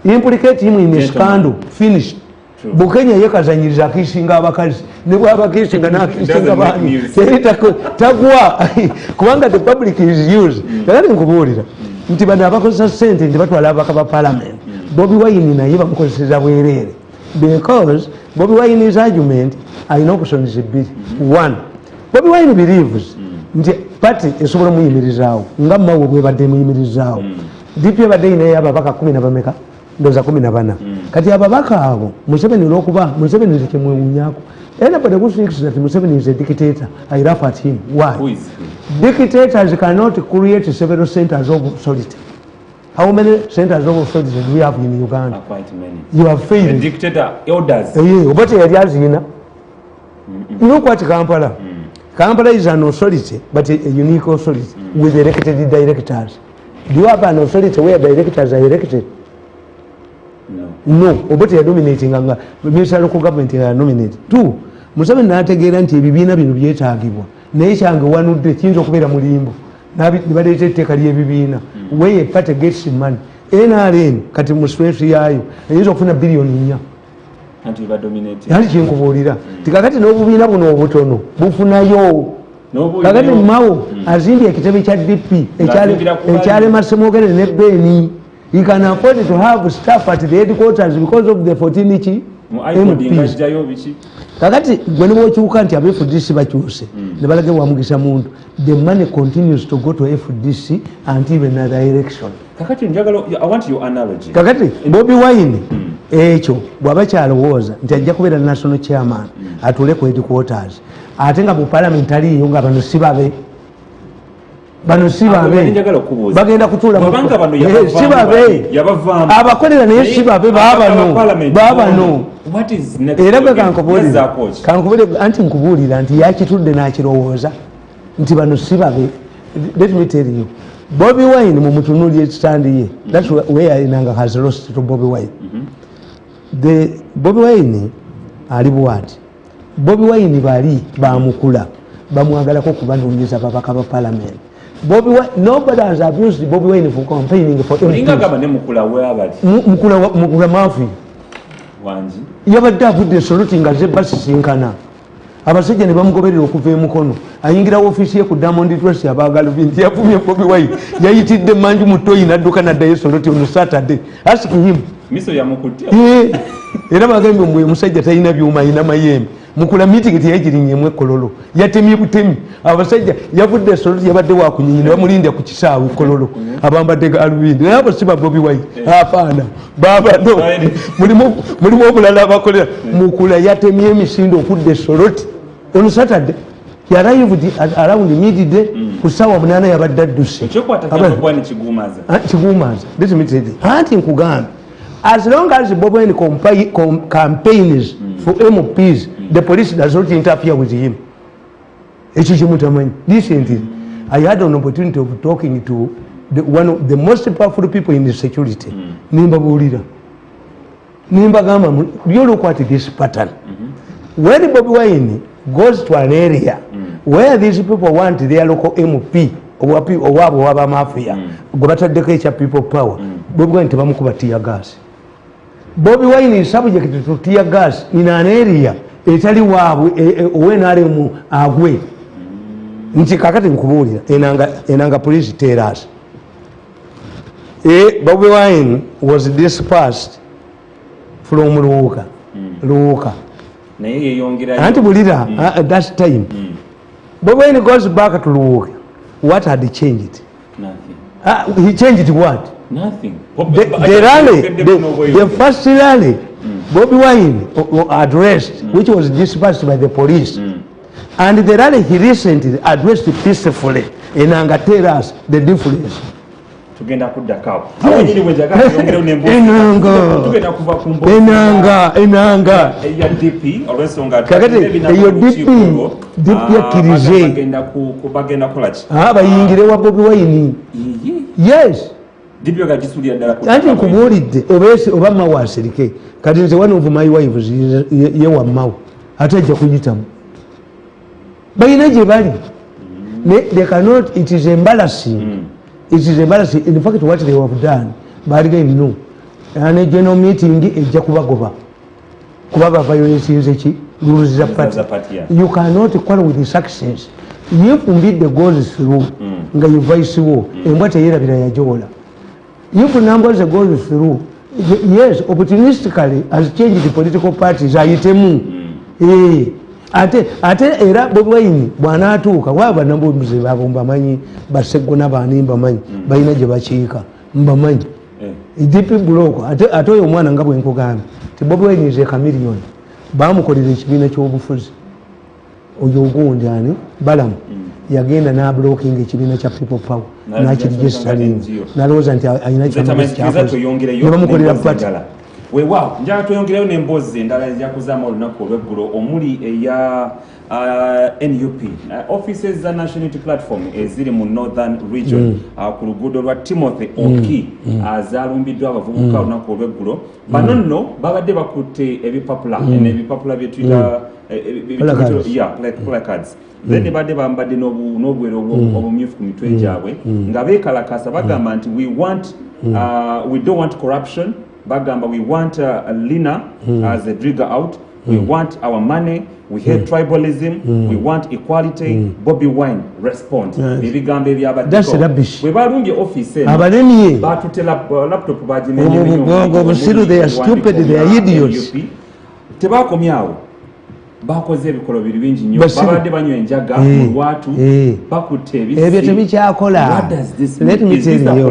Implicate him in a scandal. Finished. Bukenya yekazanyiriza akisinga abakazi ne bwaba kisinga n'akisinga bani tagwa kubanga the public is used. Kakati nkubuulira nti bano abakozesa ssente nti batwala abaka ba parliament. Bobi Wine naye bamukozeseza bwereere because Bobi Wine's argument alina okusonyesa ebbiri. One, Bobi Wine believes nti party esobola muyimirizaawo nga mmawe bwebadde muyimirizaawo. DP ebadde inayo ababaka 10 na bameka ndoza 14. Kati ababaka abo Museveni olwokuba Museveni tekimwewunyako. Anybody who thinks that Museveni is a dictator, I laugh at him. Why? Who is he? Dictators cannot create several centers of authority. How many centers of authority do we have in Uganda? Quite many. You have failed. The dictator elders. But look what Kampala. Kampala is an authority, but a unique authority with elected directors. Do you have an authority where directors are elected? No, but they are dominating the local government are nominated. Two, Museveni n'ategeera nti ebibiina bino byetaagibwa naye kyange wanudde kiyinza okubeera mulimbo nibaleeta etteeka ly'ebibiina where a party gets money. NRM kati mu strength yaayo eyinza okufuna billion 4 yanti kyenkubuulira tikakati n'obubiina buno obutono bufunayo kakati mawo azimbye ekitebe kya DP ekyalema Semwogere ne Beni. He can afford to have staff at the headquarters because of the 14 MPs. Kakati gwe niwokyuka nti aba FDC bakyuse ne balage bwamugisa muntu, the money continues to go to FDC until another election. Kakati I want your analogy. Kakati Bobi Wine ekyo bw'aba kyalowooza nti ajja kubeera national chairman atule ku headquarters ate nga mu parliament aliyo nga bano si babe. Bano si babe bagenda kutuula si babe abakolera naye si babe baabano era bwe kankubuulira anti nkubuulira nti yakitudde n'akirowooza nti bano si babe. Let me tell you, Bobi Wine mu mutunuulye stand ye, that's where Inanga has lost to Bobi Wine. The Bobi Wine ali bwati Bobi Wine bali bamukula bamwagalako kubanuuliza babaka ba parliament Bobi Wine, nobody has abused Bobi Wine for campaigning for MUKULA MAFIA. Yabadde avudde Soroti nga ze basisinkana. Abasajja ne bamugoberera okuva emukono. Ayingira ofiisi ye ku Diamond Trust abaagala binti yafumye Bobi Wine. Yayitidde manju mutoyi n'adduka n'addayo Soroti on Saturday. Ask him. Miso yamukutte. Era bagambye mwe musajja talina byuma ayina mayembe. MUKULA meeting teyagirinyemu ekololo. Yatemye butemi. Abasajja yavudde Soroti yabadde wa kunyinyina bamulinde ku kisaawe kololo. Abambadde galubindi. Naye abo si ba Bobi Wine. Hapana. Baba no. Mulimu obulala abakolera. MUKULA yatemye emisindo okudde Soroti. On Saturday, he arrived around midday. Kusawa munana yabadde adduse. Kigumaza. Let me tell you. Anti nkugamba. As long as Bobi Wine campaigns for MPs, the police does not interfere with him. Recently, I had an opportunity of talking to one of the most powerful people in the security. Nimba Bulira. Nimba Gama, you look at this pattern. When Bobi Wine goes to an area where these people want their local MP or Waba Mafia, Gobata people power, Bobi Wine to Bamukuba tear gas. Bobi Wine is subject to tear gas in an area, Italy when Aremu Agwe. Nchikakati Nkubuli, Enanga police tell us. Bobi Wine was dispersed from Luka. Antibulira at that time. But when he goes back to Luka, what had he changed? Nothing. He changed what? Nothing. The rally, the first rally, Bobi Wine addressed, which was dispersed by the police. And the rally he recently addressed peacefully. And Anga tell us the difference. Tugenda kudda kawo. Enanga ya DP olwensonga eyo DP yakirize bagenda kolaki bayingire wa Bobi Wine. Yes. DP yagagisulira ddala anti nkubuulidde oba mawe asirike kati nze one of my wives ye wammawo ate ajja kuyitamu balina gye bali. They cannot. It is embarrassing. It is embarrassing. In fact, what they have done, but again, no. And a general meeting is Jakubagoba. Kubaga violence rules the party. You cannot quarrel with the success. You beat the goals through, you vice war, and what a year of Jola. You put numbers that go through. Yes, opportunistically has changed the political parties. Ate era Bobi Wine bwana atuuka waba nabo muzibe abomba manyi basegona banimba manyi balina gye bakiika mba manyi DP block ate oyo omwana nga bwe nkugambye ti Bobi Wine is a chameleon bamukolera ekibiina ky'obufuzi oyo ogundi ani balamu yagenda n'ablocking ekibiina kya people power n'akirigisitalinga n'alowooza nti alina kyamukolera pati. Weewaawo njala tweyongereyo n'emboozi endala ezakuzaama olunaku olw'eggulo omuli eya NUP offices za National Unity Platform eziri mu Northern Region ku luguudo lwa Timothy Oki zaalumbiddwa abavubuka olunaku olw'eggulo. Bano nno babadde bakutte ebipapula n'ebipapula bye tuyita placards. Then badde bambadde n'obwero obumyufu ku mitwe gyabwe nga beekalakasa bagamba nti we don't want corruption. Bagamba, we want Lina as a trigger out. We want our money. We hate tribalism. We want equality. Bobi Wine respond. That's rubbish. We barungi office. Batutela laptop baji. They are stupid. They are idiots. Tebakomyawo. Bakoze ebikolo biri bingi nnyo babadde banywa enjaga mu watu bakutte ebisi ebyo tebikyakola. Let me tell you,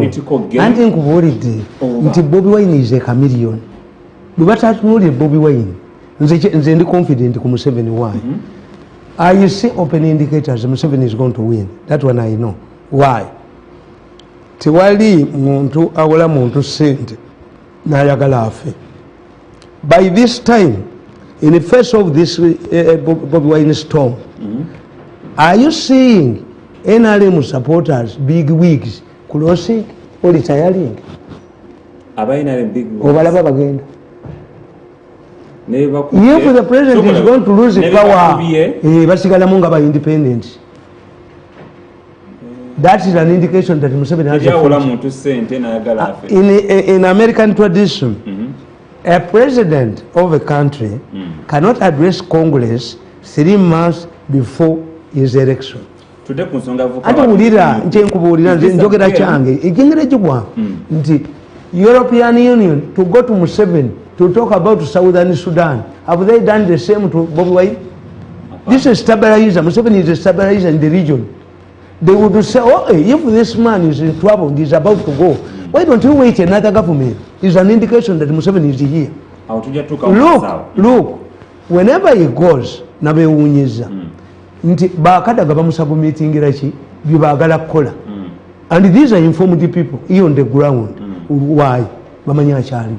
anti nkubuulidde nti Bobi Wine is a chameleon. Bwe batatunuulira Bobi Wine nze ndi confident ku Museveni. Why? I see open indicators Museveni is going to win. That one I know. Why? Tewali muntu awola muntu sente n'ayagala afe. By this time, in the face of this Bobi Wine storm, are you seeing NRM supporters, big wigs, closing or retiring? Obalaba bagenda. If the president is going to lose the power, basigala munga ba independent. That is an indication that Museveni has a future. In American tradition, a president of a country cannot address Congress 3 months before his election. Ate ulira nchenkubulira njogera kyange ekingere kigwa nti European Union to go to Museveni to talk about Southern Sudan. Have they done the same to Bobi Wine? This is stabilizer. Museveni is a stabilizer in the region. They would say, oh, if this man is in trouble, he's about to go, why don't you wait another government? It's an indication that Museveni is here. Look, whenever he goes, nabe unyiza, nti bakada gaba musabumitingira ki bibagala kola. And these are informed people here on the ground. Why? Bamanya achali.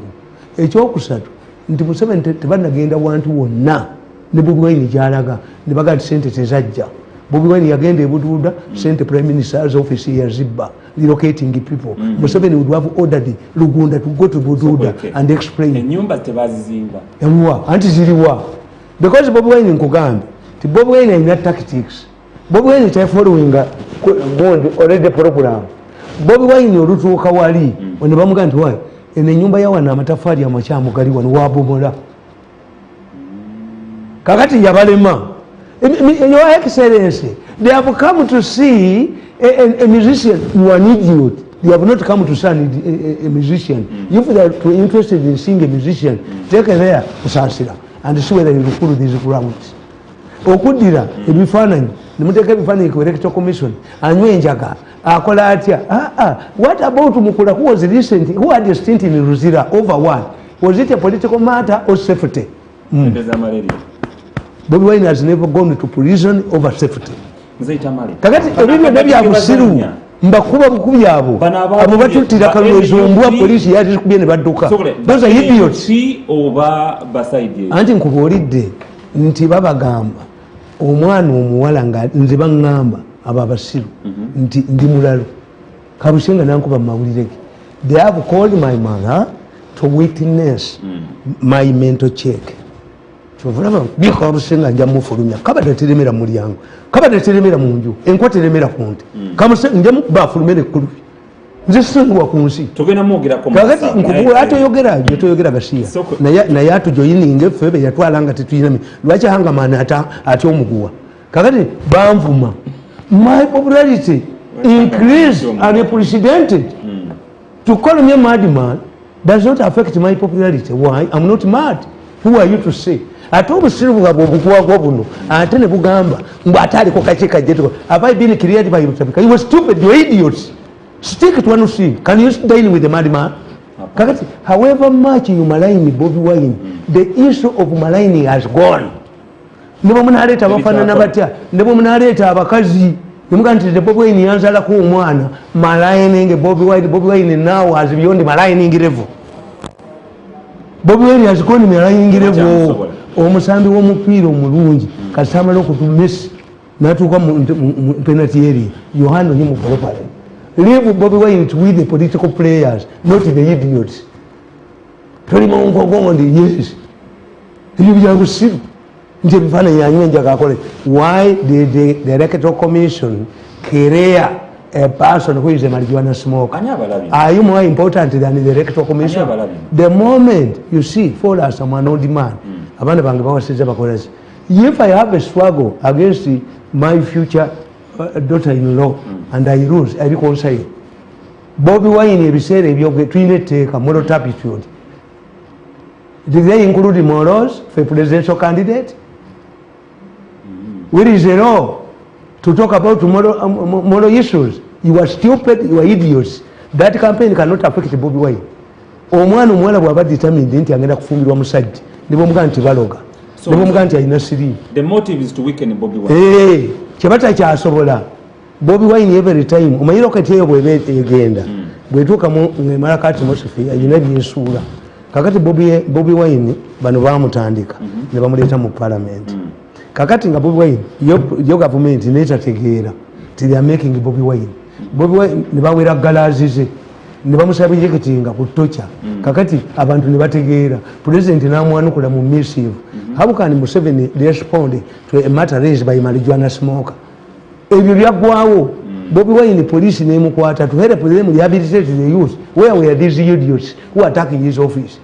Ekyokusatu nti Museveni tebanagenda wantu wonna ne Bobi Wine jalaga ne bagati sente tezajja. Bobi Wine yagenda ebududa sente prime minister's office yazibba relocating people. Museveni would have ordered Lugunda to go to Bududa and explain. Enyumba tebazizimba. Emwa anti ziriwa. Because Bobi Wine nkugambe ti Bobi Wine ina tactics. Bobi Wine is following already program. Bobi Wine olutuuka wali ne bamuga nti wayi eno enyumba yawana amatafali amakyamu gali wano wabomola. Kakati yabalema. Your Excellency, they have come to see a musician. You are an idiot. They have not come to see a musician. If they are interested in seeing a musician, take her there and see whether you will pull these grounds. Okudira ebifananyi nimuteka ebifananyi ku electoral commission anywe enjaga akola atya. What about MUKULA who was recent, who had a stint in Ruzira over what? Was it a political matter or safety? Bobi Wine has never gone to prison over safety. Kakati ebibyo nebya busiru mbakuba bukubi abo abo batutira kalwezo mbwa polisi yati kubye ne badduka. Those are idiots. Anti nkubulidde nti babagamba omwana omuwala nga nze bangamba aba basiru nti ndi mulalo kabushenga nankuba mawulireke. They have called my mother to witness my mental check. Chuvulaba biko abusenga nja mufulumya kabada teremera mulyango kabada teremera munju enko teremera kunte kamuse nja mubafulumere kulu nze singwa kunsi togena mugira ko kakati nkubula atoyogera gasiya na yatu joyininge febe yatwalanga tetuyinami lwacha hanga mana ati omuguwa kakati bamvuma my popularity increased unprecedented. To call me a madman does not affect my popularity. Why? I'm not mad. Who are you to say? Ate obusiru bwabwe obukuwagwa buno ate ne bugamba mbu atali ko kacheka jeto. Have I been created by Mutabika? You were stupid, you idiots. Stick to one thing. Can you deal with the madman? Kakati, however much you malign Bobi Wine, the issue of maligning has gone. Nebo munaleta abafanana batya, nebo munaleta abakazi. Nemuga nti Bobi Wine yanzala ku omwana maligning Bobi Wine now has beyond maligning level. Bobi Wine has gone maligning level. Omusambi w'omupiira omulungi kasamala okutumesi natuuka mu penalty area you handle him properly. Leave Bobi Wine with the political players, not the idiots. Tulima ongogondi yes. Ebyo byabusiru nje bifaananyi anywe njaga akole. Why did the electoral commission create a person who is a marijuana smoker? Are you more important than the electoral commission? The moment you see for us someone old man abana bange bawasiza bakolezi. If I have a struggle against my future daughter-in-law and I lose, I reconcile. Bobi Wine ebiseera ebyo twine teeka moral turpitude. Do they include morals for a presidential candidate? Where is the law to talk about moral issues? You are stupid, you are idiots. That campaign cannot affect Bobi Wine. Omwana omuwala bw'aba determined nti agenda kufumbirwa musajja ne bamugamba nti baloga ne bamugamba nti alina siri. The motive is to weaken Bobi Wine. Kyebata kyasobola. Bobi Wine every time omanyira kati eyo bw'eba egenda bw'etuuka ng'emala kati Mosifia ayina byensuula. Kakati Bobi Wine bano bamutandika ne bamuleeta mu parliament. Kakati nga Bobi Wine yo government neetategeera ti they are making Bobi Wine ne bawera galaazi ze ne bamusaba injekitinga ku tocha. Kakati abantu ne bategeera president n'amwanukula mu missive. How can Museveni respond to a matter raised by marijuana smoker? Ebyo byaggwawo Bobi Wine police nemukwata to help them rehabilitate the youth. Where were these idiots who are attacking his office?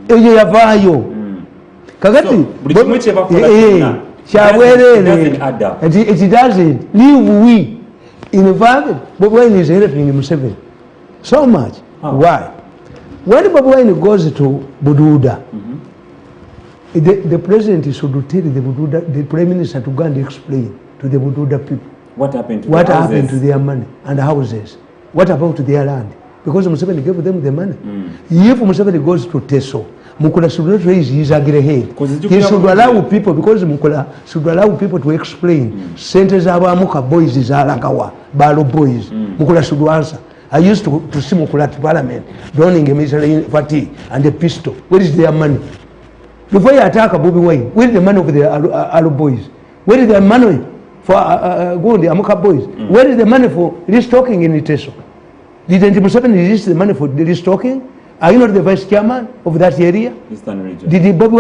Eyo yavayo. Kakati it doesn't leave we. In fact, Bobi Wine is helping Museveni so much. Why? When Bobi Wine goes to Bududa, the president should tell the Bududa, the prime minister to go and explain to the Bududa people what happened to their money and houses. What about their land? Because Museveni gave them the money. If Museveni goes to Teso, MUKULA should not raise his ugly head. He should allow people, because MUKULA should allow people to explain. Centers of Amuka boys is Alagawa, Balo boys. MUKULA should answer. I used to see MUKULA at Parliament, donning a military party and a pistol. Where is their money? Before you attack Bobi Wine, where is the money of the Alo boys? Where is the money for the Amuka boys? Where is the money for restocking in Teso? Didn't Museveni release the money for the restocking? Are you not the vice chairman of that area? Eastern region. Did Bobi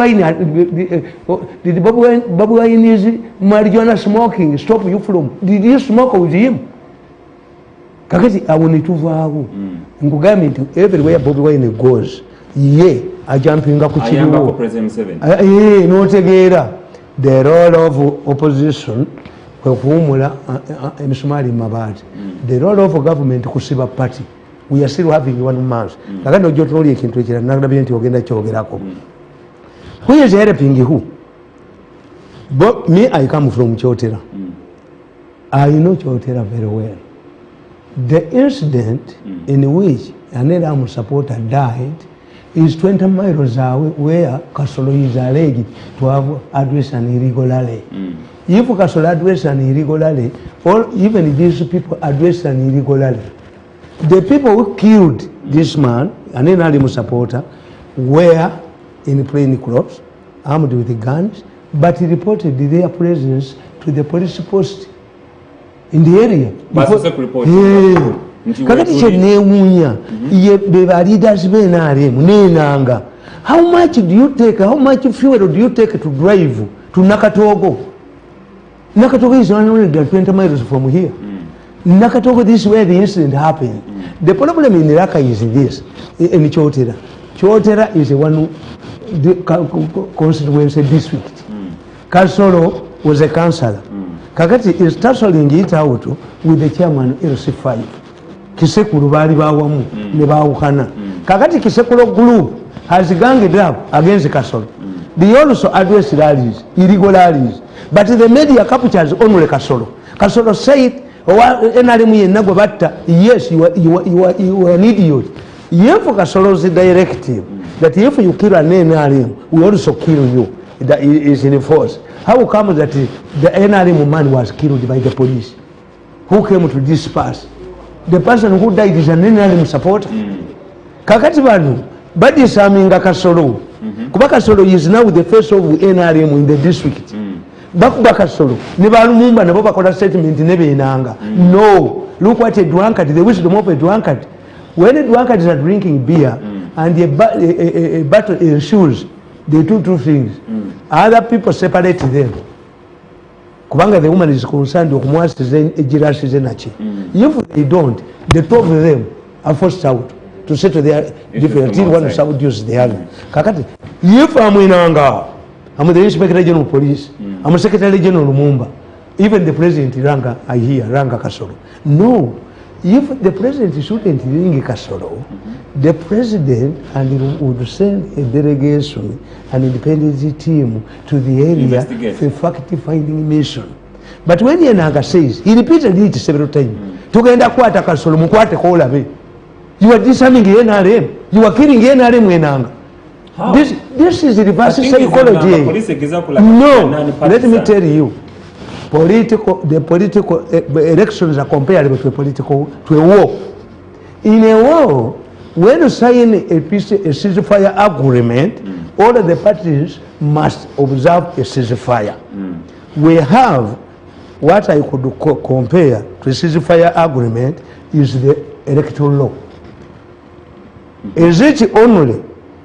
Wine is marijuana smoking stop you from? Did you smoke with him? Kakati awonituvaawo. Nkugambye nti everywhere Bobi Wine goes, ye ajampinga ku kiriwo. Ayamba ko President Museveni. Notegeera the role of opposition kwe kuwumula emisumaali mu mabaati. The role of government kusiba party. We are still having 1 month. Kakati ojotoli ekintu ekirala nalabye nti ogenda kyogerako. Who is helping who? But me, I come from Chotera. I know Chotera very well. The incident in which an Elam supporter died is 20 miles away where KASOLO is alleged to have addressed an illegal rally. If KASOLO addressed an illegal rally, or even these people addressed an illegal rally, the people who killed this man, an Elam supporter, were in plain clothes, armed with guns, but he reported their presence to the police post in the area. Kakati chenewunya beba leaders benaremu nenanga. How much do you take? How much fuel do you take to drive to Nakatogo? Nakatogo is 120 miles from here. Nakatogo, this is where the incident happened. The problem in Iraq is this: in Chotera. Chotera is one constituency district. KASOLO was a councillor. Kakati is tussling it out with the chairman LC5. Kisekulu bali bawamu ne bawukana. Kakati Kisekulu group has ganged up against KASOLO. They also address rallies, illegal rallies. But the media captures only KASOLO. KASOLO said, yes, you are an idiot. If KASOLO's directive that if you kill an NRM, we also kill you, that is in force. How come that the NRM man was killed by the police? Who came to disperse? The person who died is an NRM supporter. Kakati banu, badi saminga KASOLO. Kuba KASOLO is now the face of NRM in the district. Bakuba KASOLO. Nebalumumba nabo bakola statement nebe inanga. No. Look what a drunkard, the wisdom of a drunkard. When a drunkard is drinking beer and a battle ensues, they do two things. Other people separate them. Kubanga the woman is concerned with if they don't, the two of them are forced out to settle their different things. One should use the other. Kakati, if I'm in Anga, I'm the Inspector General of Police, I'm a Secretary General of Mumba, even the President Ranga, I hear Ranga KASOLO. No, if the President shouldn't ring KASOLO, the President and would send a delegation, an independent team to the area for fact-finding mission. But when Yenanga says, he repeated it several times, Tugenda kwata KASOLO, mukwate kola be. You are disarming NRM. You are killing NRM Yenanga. This is reverse psychology. No, let me tell you. The political elections are comparable to a war. In a war, when you sign a ceasefire agreement, all of the parties must observe a ceasefire. We have what I could compare to a ceasefire agreement is the electoral law. Is it only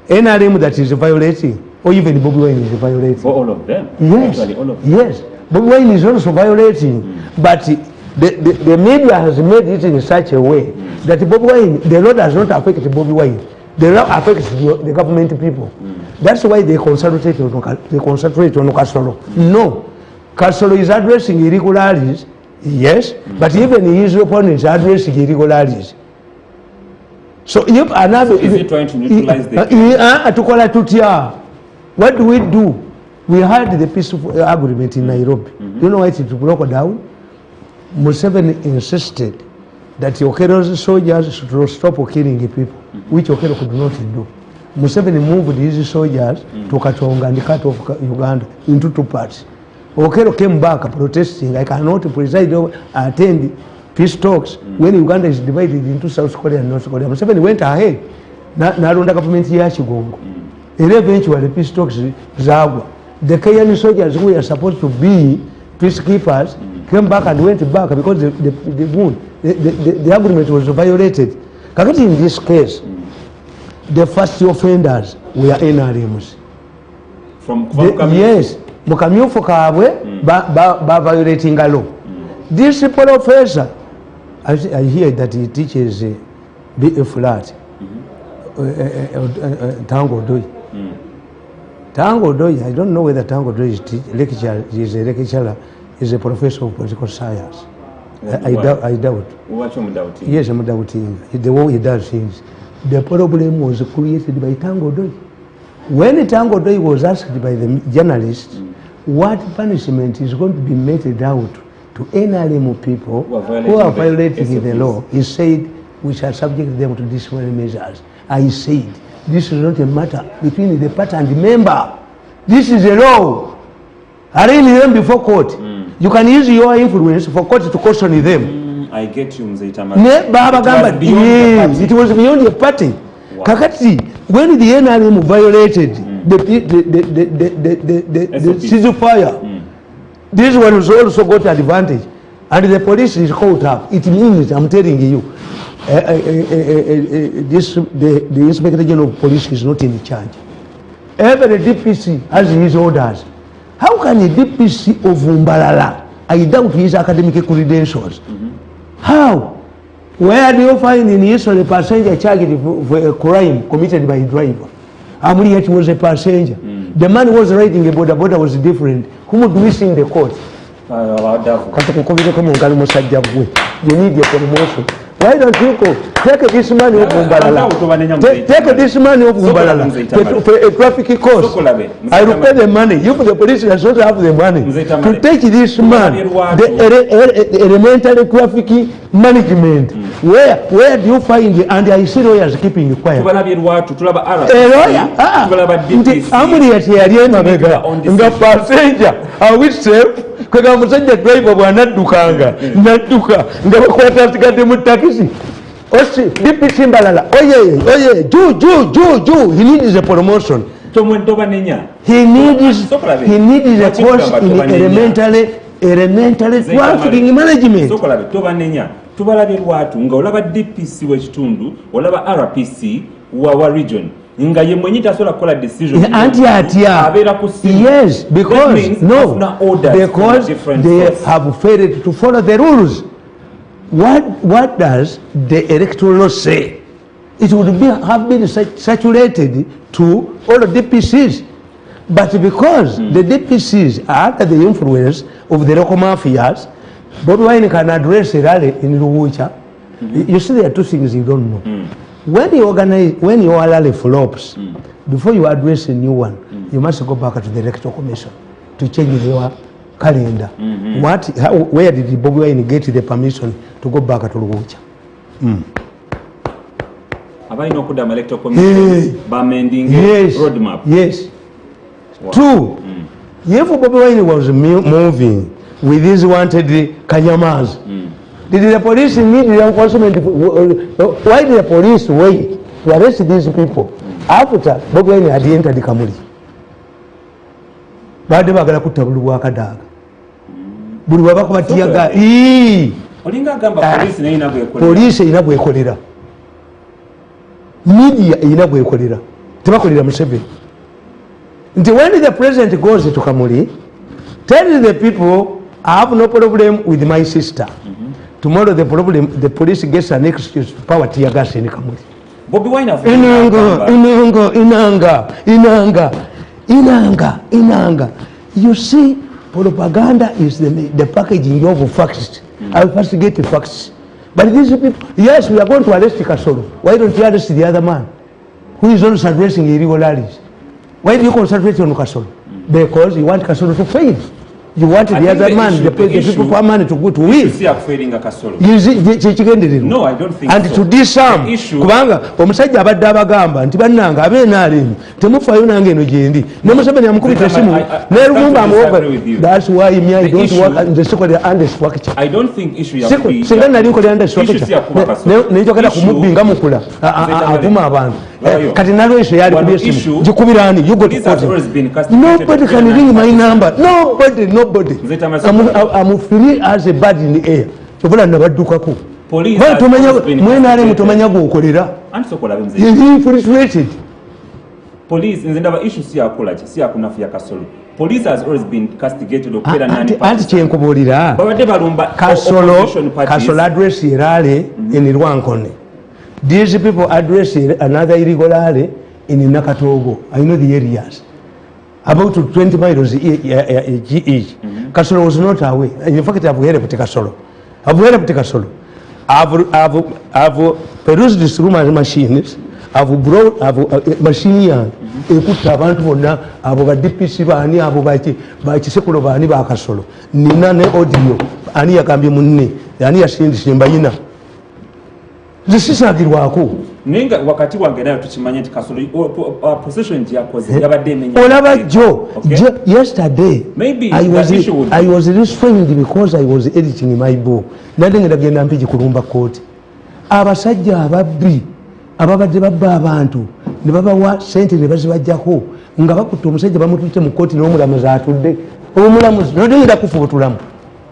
NRM that is violating, or even Bobi Wine is violating? For all of them? Yes. Actually, all of them. Yes. Bobi Wine is also violating, but the media has made it in such a way that Bobi Wine, the law does not affect Bobi Wine. The law affects the government people. That's why they concentrate on KASOLO. No, KASOLO is addressing irregularities, yes, but even his opponents are addressing irregularities. So if another is he trying to neutralize the what do? We had the peaceful agreement in Nairobi. You know why it broke down? Museveni insisted that Okello's soldiers should stop killing the people, which Okello could not do. Museveni moved his soldiers to Katonga and cut off Uganda into 2 parts. Okello came back protesting, I cannot preside over, attend peace talks when Uganda is divided into South Korea and North Korea. Museveni went ahead. Narunda government ya Chigongo. Eventually peace talks zagwa. The Kenyan soldiers who were supposed to be peacekeepers came back and went back because the agreement was violated. In this case, the first offenders were NRMs. Yes, Mukamyufu Kabwe violating a law. This professor, I hear that he teaches BA flat, Tango Doi. Tango Doi, I don't know whether Tango Doi is a lecturer, is a professor of political science. I doubt. What am I doubting? Yes, I'm doubting. The way he does things. The problem was created by Tango Doi. When Tango Doi was asked by the journalists what punishment is going to be meted out to NRM people who are violating the law, he said, we shall subject them to disciplinary measures. I said, this is not a matter between the party and the member. This is a law. Arraign them before court. You can use your influence for court to caution them. I get you, Mzeitama. It was beyond the party. Wow. Kakati, when the NRM violated the ceasefire, this one was also got advantage. And the police is caught up. It means, I'm telling you, the Inspector General of Police is not in charge. Every DPC has his orders. How can a DPC of Umbalala, I doubt his academic credentials? How? Where do you find in history a passenger charged for a crime committed by a driver? Amriyat was a passenger. The man was riding a border was different. Who would we see in the court? You need a promotion. Why don't you go? Take this money of Umbalala. Take this money of Umbalala for a traffic cost. I will pay the money. You for the police does not have the money to take this man. The elementary traffic management. Where do you find it? And I see lawyers keeping quiet. A lawyer? The passenger. I will say. Kwa musajja driver bwanaddukanga nadduka nga bakwata mu taxi osi DPC Mbalala oye ju he needs a promotion. He needs a course in elementary trafficking management. Tubalabye lwatu nga olaba DPC w'ekitundu olaba RPC wa region nga ye mwenye tasola kola decision abera ku yes because they have failed to follow the rules. What does the electoral law say? It would have been saturated to all the DPCs, but because the DPCs are under the influence of the local mafias, Bobi Wine can address a rally in Luwucha. You see, there are two things you don't know. When your rally flops, before you address a new one, you must go back to the electoral commission to change your calendar. Where did Bobi Wine get the permission to go back to Luwucha? Yes. Roadmap. Yes. Wow. Two, if Bobi Wine was moving with these wanted Kanyamas, did the police need the enforcement? Why did the police wait to arrest these people after Bobi Wine had entered the Kamuli? Bade bagala kutabulu wakadaga. Buli wabakubatiyaga olinga gamba police inabwekolera. Media inabwekolera. Tebakolera Museveni. When the president goes to Kamuli, tell the people I have no problem with my sister. Tomorrow the police gets an excuse to power tear gas in Kamuli. Bobi Wine Inanga. You see, propaganda is the packaging of facts. I will first get the facts. But these people, yes, we are going to arrest Kasolo. Why don't you arrest the other man who is also addressing irregularities? Why do you concentrate on Kasolo? Because you want Kasolo to fail. You want the other man, the people for money to go to win. No, I don't think and so. To disarm, kubanga omusajja abadde abagamba nti bannanga ab'NRM temufayo nange eno gyendi n'omusajja yamukubita esimu n'erumumba amuwoga. That's why me I don't work in the secondary under structure. I don't think issue ya kubi singa nali nkolera under structure n'enjogera ku mubbi nga mukula avuma abantu kati nalwesho yali kubya esimu gikubirani you got to court. Nobody can ring my number. Nobody. I'm free as a bird in the air. Chovola nabadukako. Police mwena mutomanya gukolera. He frustrated. Police nze ndaba issue si akola si akunafiya Kasolo. Police has always been castigated okera nani. Anti kyenkubuulira. Babadde balumba Kasolo address irale in Rwankone. These people address another irregularity in Nakatogo. I know the areas. About 20 miles each. Kasolo was not away. In fact, I've heard about Kasolo. I've perused this room as machines. I've brought machine and put abantu bonna abo ba DPC bani abo ba kisekulo bani ba Kasolo. Nina ne audio ani yakambye munne ani yasindise mbayina. Zisisagirwako. Ninga wakati wange nayo tukimanye nti Kasolo possession yakoze yabadde emenya. Olaba jo yesterday maybe I was restrained because I was editing my book. Nade ngenda mpiji kulumba court. Abasajja ababbi ababadde babba abantu ne babawa sente ne bazibajjako nga bakutte omusajja bamutute mu court n'omulamuzi atudde. Omulamuzi nade ngenda kufubutulamu.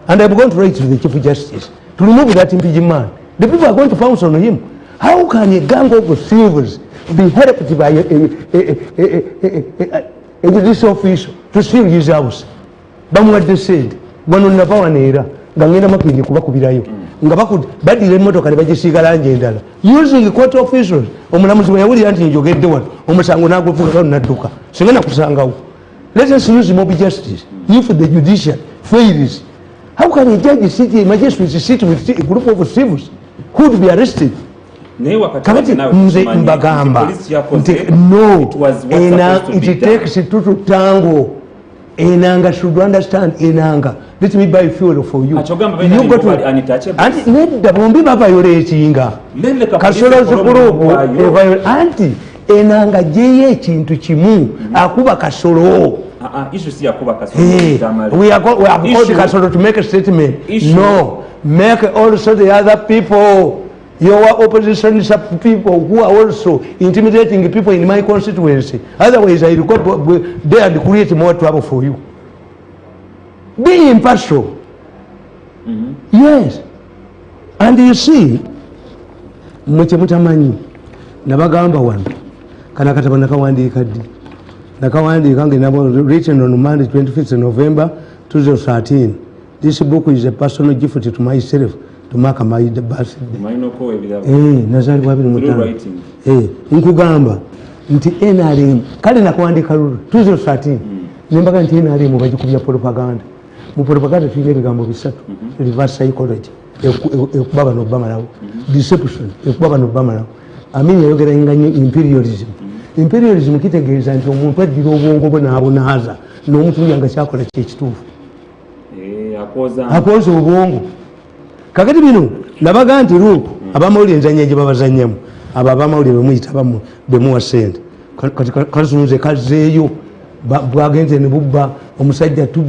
And I'm going to write to the Chief Justice to remove that impeachment. The people are going to pounce on him. How can a gang of thieves be helped by a judicial official to steal his house? Bamwadde said, wano nabawanera ngangenda mapindi kubakubirayo. Nga badira emmotoka ne bagisiiga langi endala. Using court officials, omulamuzi bwe yawulira nti njogedde wano, omusango n'agwevuga n'adduka. Singa nakusangawo. Let us use mob justice. If the judicial fails, how can a judge sit, a magistrate sit with a group of thieves who would be arrested? Kabati nze mbagamba no it takes two to tango. Enanga should understand enanga. Let me buy fuel for you. You got to and nedda bombi babayoletinga Kasolo zikurubu anti enanga jeye ekintu kimu akuba Kasolo. Issue si yakuba Kasolo. We have called Kasolo to make a statement. No, make also the other people. Your opposition people who are also intimidating people in my constituency. Otherwise, I will go there and create more trouble for you. Be impartial. Yes. And you see, mutamanyi nabagamba wano kana kataba nakawandika ddi nakawandika nge nabo written on Monday 25th November 2013. This book is a personal gift to myself to mark my birthday. Nazali wabiri mutano. Nkugamba nti NRM kale nakuandika 2013 nembaga nti NRM bagikubya propaganda. Mu propaganda tulina ebigambo bisatu: reverse psychology, ekubaba n'obamalawo; deception, ekubaba n'obamalawo; amini yayogera nnyo imperialism. Imperialism kitegeeza nti omuntu addira obwongo bwe n'abunaaza n'omutunya nga kyakola kyekituufu. Akoza obwongo. Kakati bino nabaga nti luupu abamawulire enzanya gye babazannyamu abo abamawulire bemuyita bemuwa sente kati kasunze kazzeeyo bwagenze ne bubba omusajja $2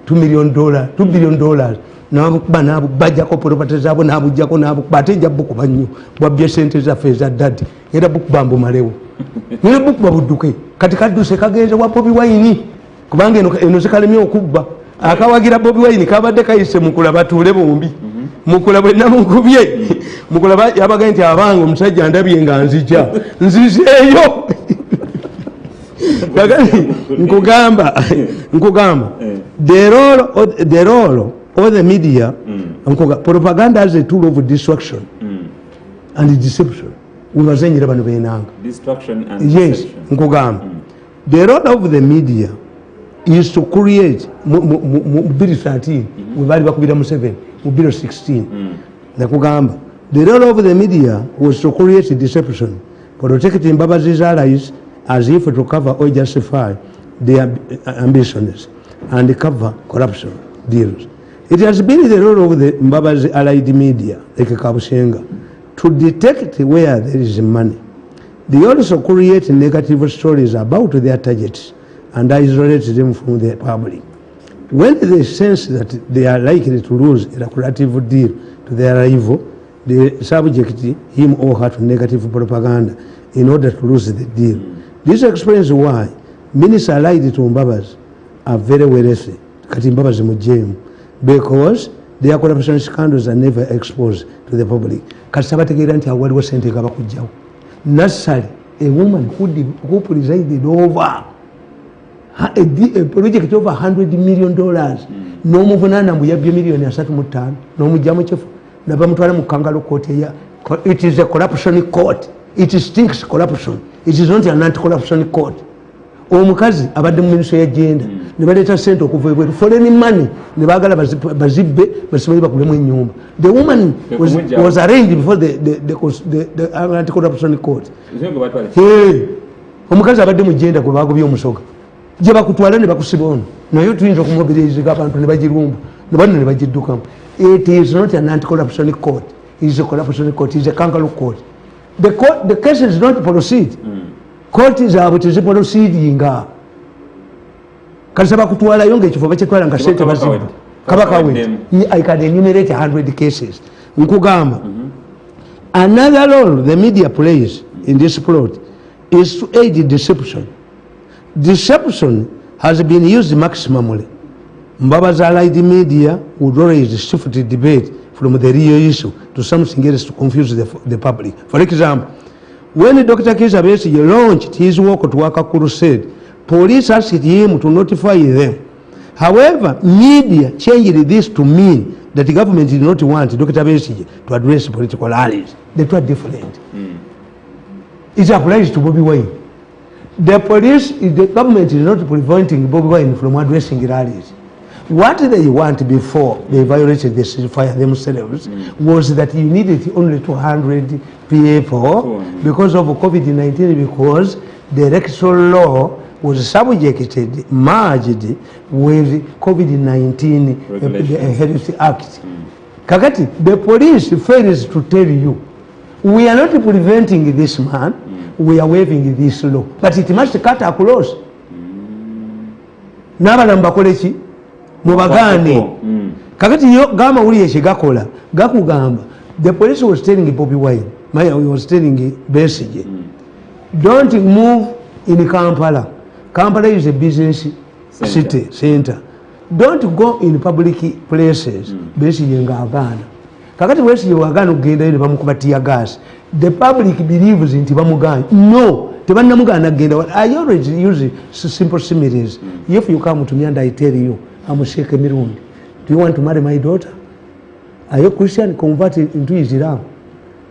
billion nabukuba nabubajjako polopate zaabwe nabujjako nabukuba ate ejja bukuba nnyo bwabbye sente zaffe eza ddadi era bukuba mbumalewo nere bukuba budduke kati kadduse kagenze wa Bobi Wine kubanga eno zikalemye okubba akawagira Bobi Wine kabadde kayise Mukula batuule bombi. Mukula bwe namukubye Mukula yabaga nti abanga omusajja ndabye nga nzija nzizeeyo nkugamba The role of the media, propaganda as a tool of destruction and deception. Destruction and yes, deception. The role of the media is to create Bill 13, Bill 16. The role of the media was to create deception, protecting Babazi's allies as if to cover or justify their ambitions and cover corruption deals. It has been the role of the Babazi allied media, like Kabushenga, to detect where there is money. They also create negative stories about their targets and isolate them from the public. When they sense that they are likely to lose a lucrative deal to their rival, they subject him or her to negative propaganda in order to lose the deal. This explains why ministers allied to Mbabas are very wealthy, because their corruption scandals are never exposed to the public. Necessarily, a woman who presided over a project over $100 million, no muvunana muyabye million asatu mutano, no mujamu chefu, nabamutwala mu kangaroo court ya. It is a corruption court. It stinks corruption. It is not an anti-corruption court. Omukazi abadde mu ministry ya gender, ne baleta sente okuva ebweru, foreign money, ne bagala bazibbe basibaye bakulemu ennyumba. The woman was arraigned before the anti-corruption court. Hey, omukazi abadde mu gender gwe bagobye omusoga. Je bakutwala ne bakusiba ono. Naye tuyinza okumobiliza abantu ne bagirumba, ne banne ne bagiddukamu. It is not an anti-corruption court. It is a corruption court. It is a kangaroo court. The case is not proceed. Court is able to proceed. Kasaba kutwala yonge ekifo bakitwala nga sente bazibba. Kabaka we. I can enumerate 100 cases. Nkugamba. Another role the media plays in this plot is to aid deception. Deception has been used maximally. Mbaba's allied media would always shift the debate from the real issue to something else to confuse the public. For example, when Dr. Kizza Besigye launched his Walk to Work crusade, police asked him to notify them. However, media changed this to mean that the government did not want Dr. Besigye to address political rallies. They were different. It applies to Bobi Wine. The government is not preventing Bobi Wine from addressing rallies. What they want before they violated the ceasefire themselves was that you needed only 200 people because of COVID-19, because the electoral law was subjected, merged with COVID-19 Health Act. Kakati, the police fails to tell you, we are not preventing this man, we are waiving this law, but it must cut across. N'abalamba koleki mubagane. Kakati yo gama uli yechigakola gakugamba. The police was telling Bobi Wine, was telling Besigye, don't move in Kampala. Kampala is a business center. Don't go in public places. Besigye ngagana. Kakati Besigye wagana ugenda ile bamukubatia gas. The public believes in Tibamugana. No, Tibanamugana agenda. I always use simple similes. If you come to me and I tell you, I'm Sheikh Mirundi, do you want to marry my daughter? Are you Christian converted into Islam?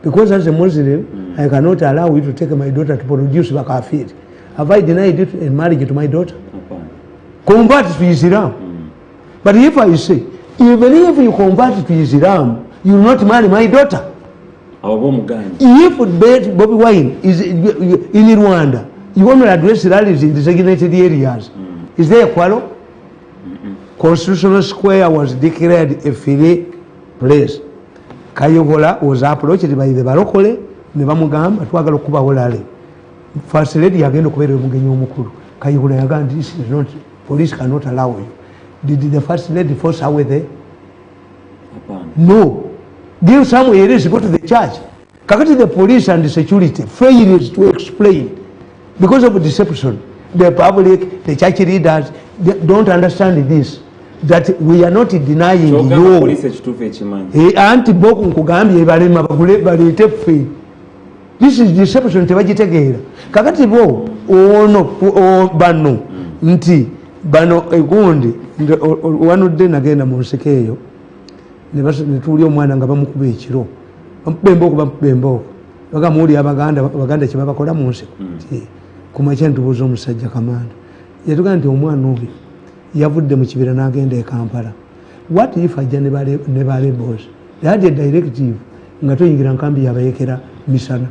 Because as a Muslim, I cannot allow you to take my daughter to produce bakafir. Have I denied it in marriage to my daughter? Convert to Islam. But if I say, even if you convert to Islam, you will not marry my daughter. If Bobi Wine is in Rwanda, you want to address rallies in designated areas. Is there a quarrel? Constitutional Square was declared a free place. Kayogola was approached by the Barokole, Nebamugam, at Wagalokuba Holale. First lady again of Mukulu. Kayogola Yagan, this is not, police cannot allow you. Did the first lady force her way there? No. Give some areas, go to the church. Kakati the police and the security failures to explain because of deception. The public, the church leaders, they don't understand this. That we are not denying you. This is deception. Kakati bo ono bano nti bano egundi wanudde nagenda mu nseko eyo ne tuuli omwana nga bamukuba ekiro bamukubembaoko bagamuwuli abaganda kye babakola mu nseko kumakya nitubuuza omusajja Kamanda yatugamba nti omwana oyo yavudde mu kibira n'agenda e Kampala. What if ajja ne ba rebels? They had a directive nga toyingira nkambi yabayekera misana.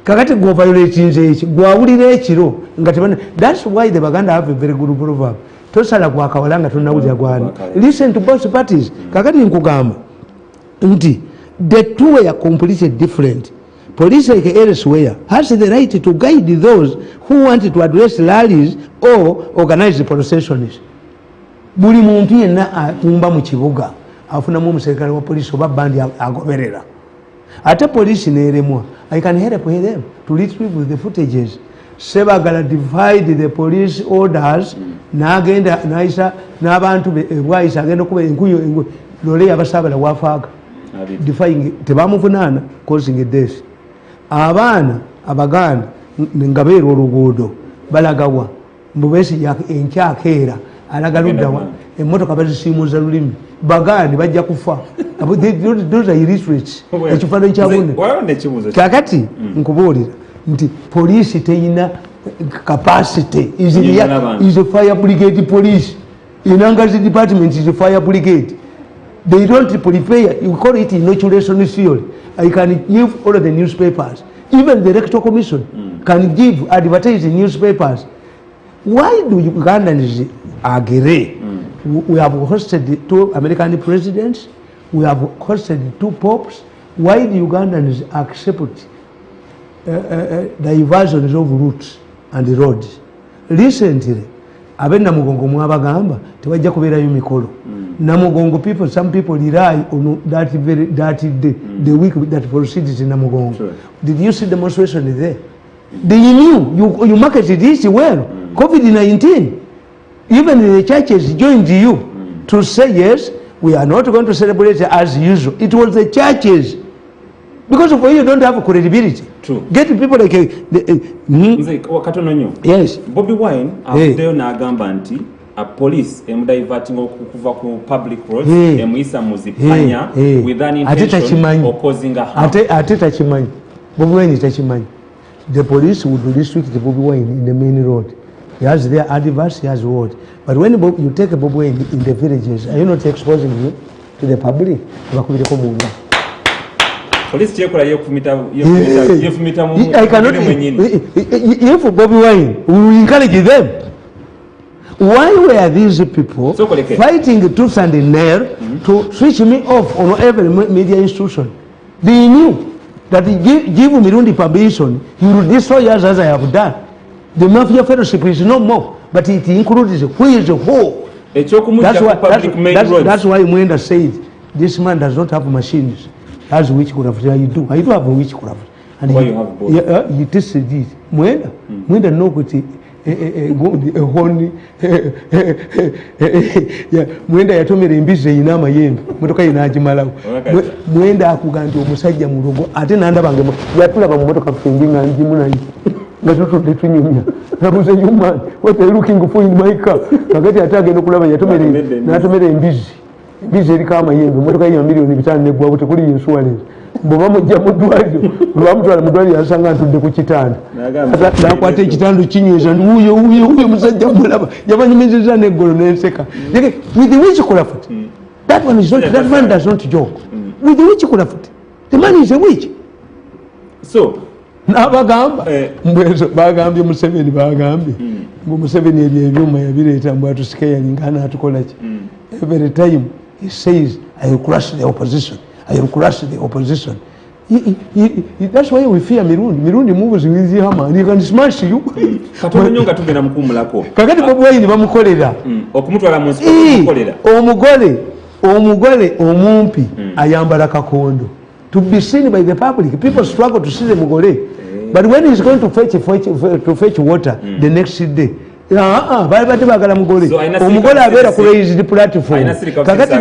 Kakati gwo violatinze eki gwawulira ekiro nga tebana. That's why the Baganda have a very good proverb. Tosala kwa kawala nga tunawulira gwani. Listen to both parties. Kakati nkugamba nti the two were completely different. Police like elsewhere has the right to guide those who want to address rallies or organize processions. Buli muntu yenna atumba mu kibuga afunamu omuserikale wa police oba bandi agoberera. Ate police neremwa. I can help them to retrieve the footages. Sebagala divide the police orders n'agenda naisa n'abantu bwaisa agenda kuba enkuyo lole yabasabala wafaaga. Defying tebamuvunaana causing death. Abaana Abaganda nga beera oluguudo balagawa mbubesi enkyakeera alagaluddawa emmotoka bazisiimuuza lulimi Baganda bajja kufa. Those are illiterates. Ekifaananyi kyabunne kakati nkubuulira nti poliisi teyina capacity is a fire brigade police. Inangazi department is a fire brigade. They don't prepare. You call it inoculation theory. I can give all of the newspapers. Even the electoral commission can give advertising newspapers. Why do Ugandans agree? We have hosted 2 American presidents. We have hosted 2 popes. Why do Ugandans accept diversions of routes and roads? Recently, abena mugongo mwabagamba tewajja kubeerayo mikolo. Namugongo people, some people rely on that day, the week that proceeds in Namugongo. Sure. Did you see demonstration there? They knew you marketed this well. COVID-19, even the churches joined you to say yes, we are not going to celebrate as usual. It was the churches. Because of you don't have credibility. True. Get people like yes. Bobi Wine after nagamba nti a police diverting okuva ku public roads emuyisa muzipanya with an intention of causing a harm. Ate tachimanyi. Bobi Wine tachimanyi. The police would restrict the Bobi Wine in the main road. He has their adverse, he has what. But when you take a Bobi Wine in the villages, are you not exposing him to the public? Police chekola yefumita I cannot. If Bobi Wine, we will encourage them. Why were these people fighting tooth and nail to switch me off on every media institution? They knew that give Mirundi permission, he will destroy us as I have done. The Mafia fellowship is no more, but it includes who is the whole. That's why Mwenda said, this man does not have machines. As witchcraft, I do have a witchcraft. And why you have both? He tested it. Mwenda no kuti honi Mwenda yatomera embizi ina amayembe motoka inagimalawo. Mwenda akuga nti omusajja mu rugo ate nanda bange yatulaba mu motoka kufinga njimu nayi nga tutudde tunyumya nabuze human what are you looking for in my car kakati atage nokulaba yatomera embizi eriko amayembe motoka ya $5 negwa buti kuli insurance bwoba mujja mu ddwaliro lwamutwala mu ddwaliro yasanga ntudde ku kitanda nakwata ekitanda kinyweza ndi uyo musajja mulaba yabanyumizizza neggolo nenseka with the witchcraft that one is not that man does not joke with the witchcraft the man is a witch. So n'abagamba mbwezo bagambye Museveni bagambye ngo Museveni ebyuma yabireeta mbwe atusikeyani ngana atukola ki every time he says I will crush the opposition. I will crush the opposition. That's why we fear Mirundi. Mirundi moves with the hammer and he can smash you. Katunyonga tugenda mukumulako. Kakati Bobi Wine bamukolera. Okumutwala mu nsiko bamukolera. Omugole omumpi ayambala kakondo. To be seen by the public. People struggle to see the mugole. But when he's going to fetch water the next day, bali bagala mugole omugole abeera ku raised platform kati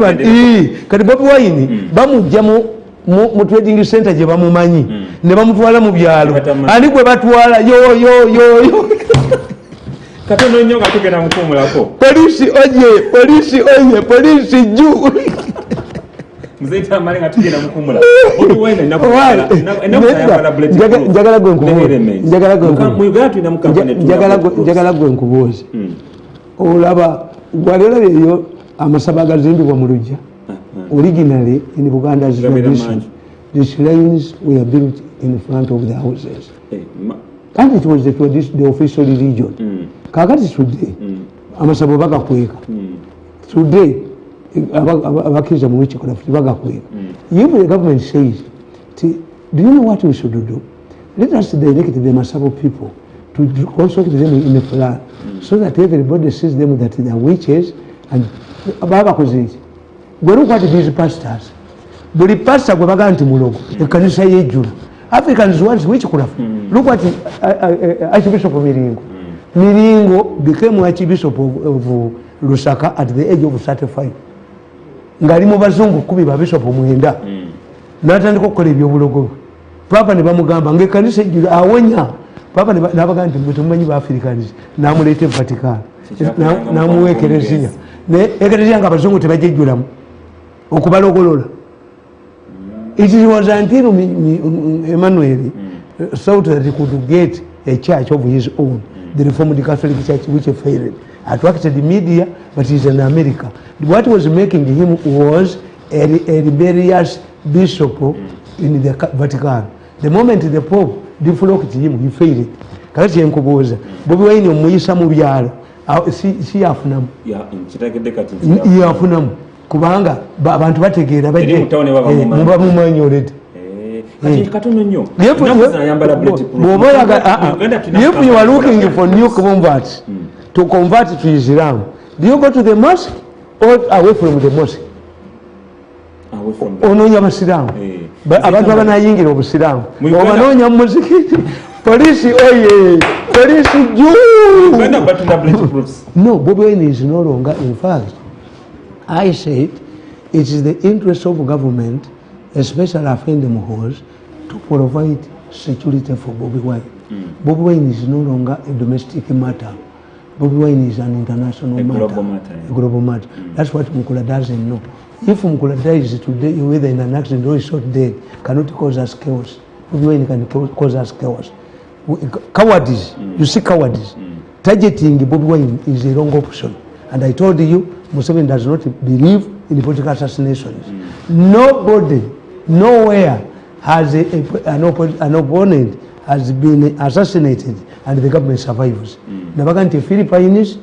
Bobi Wine bamujja mu trading center gye bamumanyi ne bamutwala mu byalo ani gwe batwala yo katono nnyo nga tugenda mukuumulako polisi onye polisi juu mzee Tamale nga tugenda mukuumula njagala gwe nkubuuze olaba gwalera eyo amasaba agazimbibwa mu Lujja originally in Buganda's tradition the shrines were built in front of the houses and it was the official religion kakati today amasaba bagakweka today abakiza mu witchcraft bagakweka if the government says do you know what we should do? Let us direct the Masabo people to construct them in a plan so that everybody sees them that they are witches and baba koziki gwe look at these pastors buli pastor gwe baga nti mulogo ekanisa yejjula Africans want witchcraft look at Archbishop Miringo became Archbishop of Lusaka at the age of 35 ngali mu bazungu 10 ba bishop mwenda natandika okukola ebyobulogo papa ne bamugamba ng'ekanisa ejjula awonya papa nabaga nti mwe tumanyi ba Africans namuleeta Vatican namuwa ekereziya ne ekereziya nga abazungu tebajejjulamu okubalogolola it was until Emmanuel thought that he could get a church of his own the Reformed Catholic Church which failed attracted the media but he's in America. What was making him was a rebellious bishop in the Vatican. The moment the Pope deflocked him, he failed. Kati yenkubuuza Bobi Wine omuyisa mu byalo si yafunamu yafunamu kubanga abantu bategeera bajje muba mumanyi olete katono nnyo if you are looking for new converts to convert to Islam, do you go to the mosque or away from the mosque? Onoonya abasiraamu abantu abanayingira obusiraamu obanoonya muzikiti polisi oye polisi juu no Bobi Wine is no longer in fact I said it is the interest of government especially offending halls to provide security for Bobi Wine. Bobi Wine is no longer a domestic matter. Bobi Wine is an international matter. A global matter. That's what MUKULA doesn't know. If MUKULA dies today, whether in an accident or is shot dead, cannot cause us chaos. Bobi Wine can cause us chaos. Cowardice, you see cowardice. Targeting Bobi Wine is a wrong option. And I told you, Museveni does not believe in political assassinations. Nobody, nowhere has an opponent has been assassinated and the government survives. Nabaga nti Philippines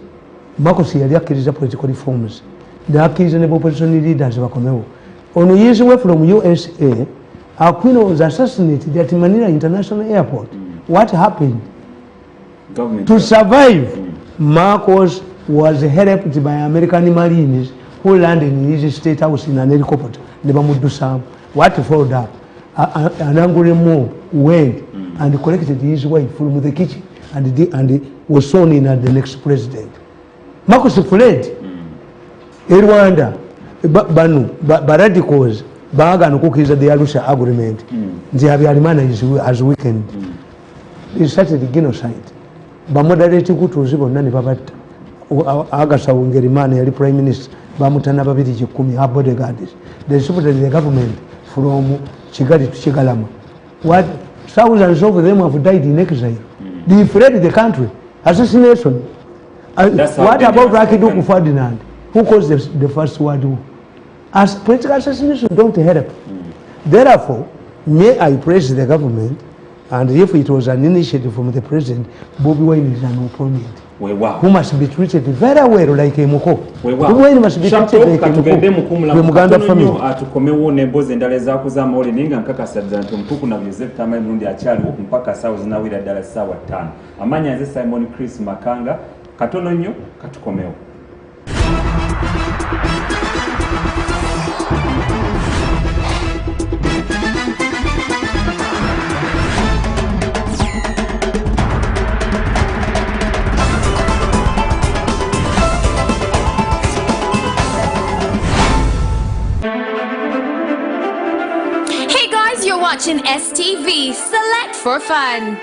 Marcos yali akkiriza political reforms. Nakkiriza ne opposition leaders bakomewo. On his way from USA, Aquino was assassinated at Manila International Airport. What happened? Government to survive, Marcos was helped by American Marines who landed in his state house in an helicopter. What followed up? An angry mob went and collected his wife from the kitchen and was sworn in as the next president. Marcos fled. Rwanda, Banu, radicals, Bagan cookies at the Arusha agreement. The Abiyarimana is as weakened. He started the genocide. Bamodareti kutuzibo nani babata. Agasa Ungerimana, the prime minister, Bamutana Babidi Jukumi, her bodyguards. They supported the government from Chigali to Chigalama. What thousands of them have died in exile. They fled the country. Assassination. What about Rakiduku Ferdinand, who caused the First World War? As political assassination don't help. Therefore, may I praise the government, and if it was an initiative from the president, Bobi Wine is an opponent. Who must be treated very well like a Muko. Bobi Wine must be treated like a Muko. Uganda family. Atukomewo nembozi endala zakuzaama oli ninga nkakasa nti omutuku na Joseph Tamale Mirundi akyaliwo mpaka ssaawa zinawira ddala ssaawa 5. Amanya nze Simon Chris Makanga katono nnyo katukomewo. You're watching STV. Select for fun.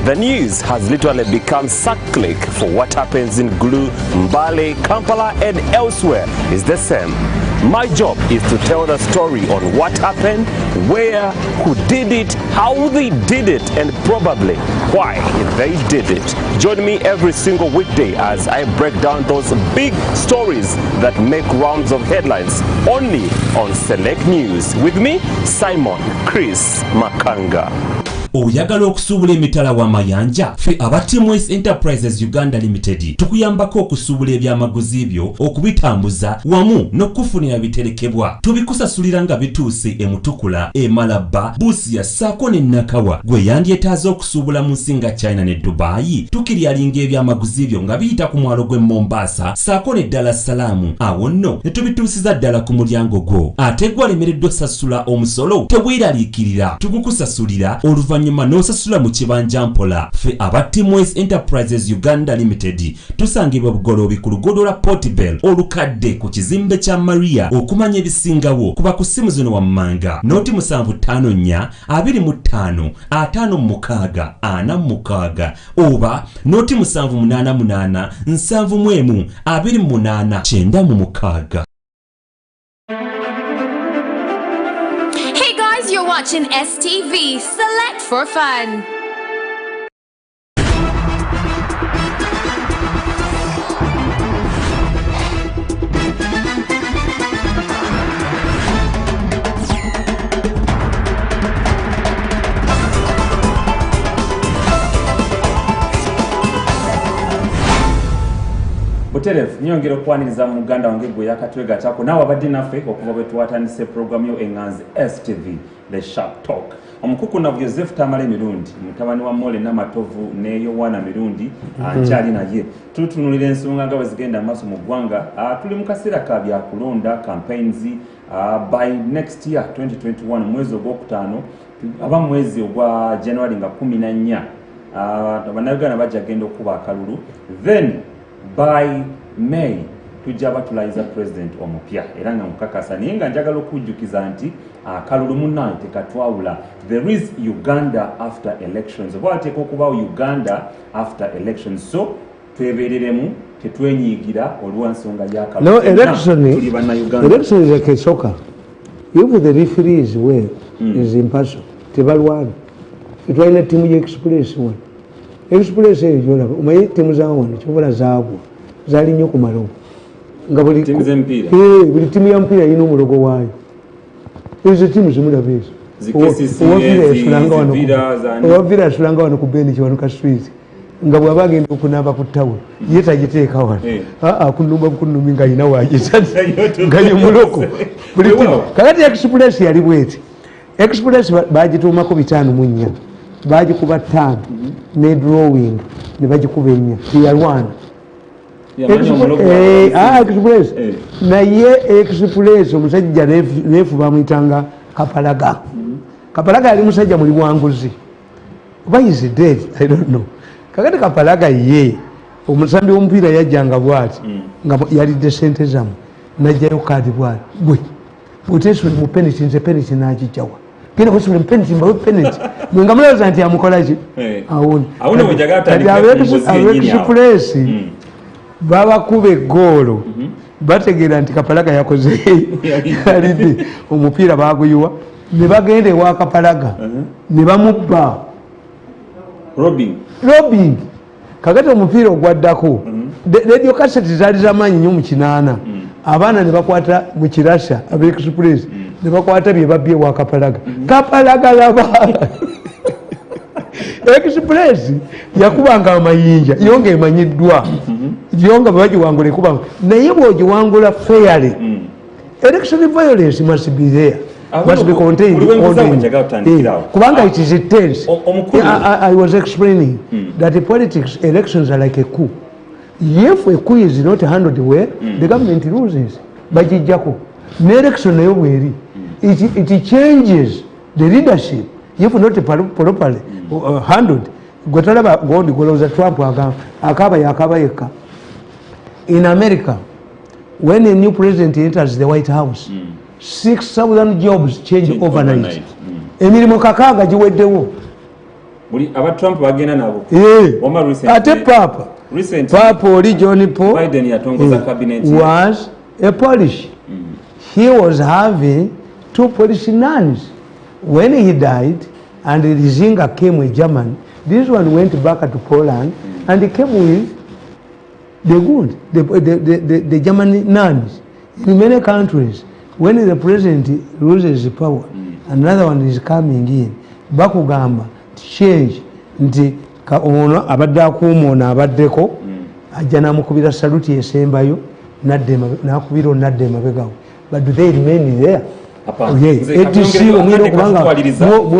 The news has literally become suck-click for what happens in GULU, Mbale, Kampala and elsewhere is the same. My job is to tell the story on what happened, where, who did it, how they did it, and probably why they did it. Join me every single weekday as I break down those big stories that make rounds of headlines only on Select News. With me, Simon Chris Makanga. Oyagala okusuubula emitala w'amayanja ffe aba Tamale Enterprises Uganda Limited tukuyambako okusuubula ebyamaguzi byo okubitambuza wamu n'okufunira biterekebwa tubikusasulira nga bituuse e Mutukula e Malaba Busia ssaako ne Nakawa gwe yandyetaaze okusuubula mu nsi nga China ne Dubai tukiryalinga ebyamaguzi byo nga biyita ku mwalo gw'e Mombasa ssaako ne Dar es Salaam awo nno ne tubituusiza ddala ku mulyango gwo ate gwalemereddwa osasula omusolo teweeraliikirira tugukusasulira oluvannyuma n'osasula mu kibanja mpola ffe aba Tamale Enterprises Uganda Limited tusangibwa Bugoloobi ku luguudo lwa Portbel olukadde ku kizimbe kya Maria okumanya ebisingawo kuba ku ssimu zino wammanga noti 754 25 56 46 oba noti 788 71 28 96. You're watching STV Select for Fun. Buterefu nyongera okwaniriza mu Uganda wange gwe yakatwega chako nawe abadde naffe okuva bwe twatandise program yo enganzi STV The Sharp Talk. Omukuku na Joseph Tamale Mirundi mutabani wa Mole n'amatovu ne Yohana Mirundi ankyali naye tutunulira ensonga nga wezigenda maaso mu ggwanga tuli mu kaseera ka bya kulonda campaigns by next year 2021 mwezi ogwokutaano aba mwezi ogwa January nga 14 Bannayuganda bajja genda okuba akalulu then by May tujja batulayiza president omupya era nga mukakasa naye nga njagala okujjukiza nti akalulu munnange tekatwawula there is Uganda after elections oba ateeka okubaawo Uganda after elections so twebereremu tetwenyiigira olw'ensonga y'akalulu no election is like a soccer if the referee is well is impartial tebalwana twalina ttiimu y'express one express eyo gyolaba omanyi ttiimu zawano kyobola zaagwa zaali nnyo ku malogo nga buli ttiimu ya mupiira yina omulogo waayo ezo ttiimu zimulaba ezo owaviira asulanga wano ku bendi kiwanuka street nga bw'aba agenda okunaaba ku ttawulo ye tagiteeka wano kunumba bukunumi nga ayina waagizadde nga ye muloko buli ttiimu kakati express yali bweti express bagituumako 54 bagikuba 5 ne drawing ne bagikuba 4 teyalwana express naye express omusajja neefu bamuyitanga Kapalaga yali musajja muli bwanguzi oba is dead I don't know kakati Kapalaga ye omusambi w'omupiira yajjanga bwati nga yalidde sente zamu najjayo kaadi bwati gwe bwotesule mu penalty nze penalty n'agijjawa kina kusule penalty mbawe penalty mwenga mulowooza nti amukolaki express babakube goolo bategeera nti Kapalaga yakoze alidde omupiira baguyiwa ne bagenda ewa Kapalaga ne bamubba robbing kakati omupiira ogwaddako radio cassette zaali zamaanyi nnyo mu 8 abaana ne bakwata mu kirasha ab'express ne bakwata bye babbye ewa Kapalaga laba express yakubanga amayinja iyo ng'emanyiddwa iyo nga bagiwangula ekubanga naye bw'ogiwangula fairly election violence must be there must be contained kubanga it is a tense I was explaining that the politics elections are like a coup if a coup is not handled well the government loses bagijjako ne election nayo bweri it changes the leadership if not properly handled gwetalaba gondi golowooza Trump akaba yakaba yekka in America when a new president enters the White House 6,000 jobs change overnight emirimu kakaaga giweddewo buli aba Trump bagenda nabo wama recent ate papa oli John Paul Biden yatongoza cabinet was a Polish. He was having 2 Polish nuns. When he died and Rizinga came with German, this one went back to Poland and he came with the German nuns. In many countries, when the president loses power, another one is coming in. Bakugamba change nti ka ono abadde akuumona abaddeko ajja namukubira saluti esembayo nakubira onadde emabegawo. But do they remain there?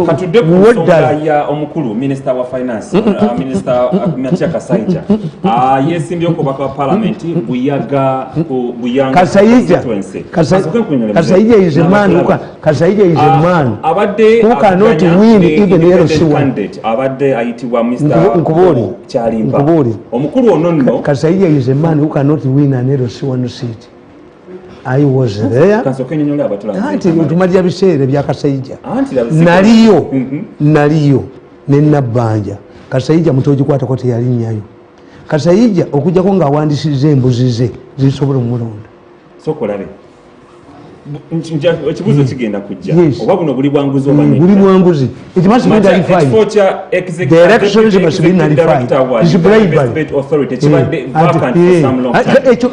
katudde ku nsonga ya omukulu minister wa finance minister Matia Kasaija yesimbye okubaka wa parliament Buyanga Kasaija is a man who cannot win even LC1 abadde ayitibwa Mr. Chalimba omukulu ono nno Kasaija is a man who cannot win an LC1 seat. I was there. Anti tumalya biseera bya Kasaija. Naliyo nenabanja. Kasaija mutoji kwata kote yali nyayo. Kasaija okujjako nga awandisize embuzi ze zisobola omulonda. Sokolabe. Ekibuzo kigenda kujja. Oba buno buli bwanguzi omanyi. Buli bwanguzi. It must be nullified. The elections must be nullified. It's bribery.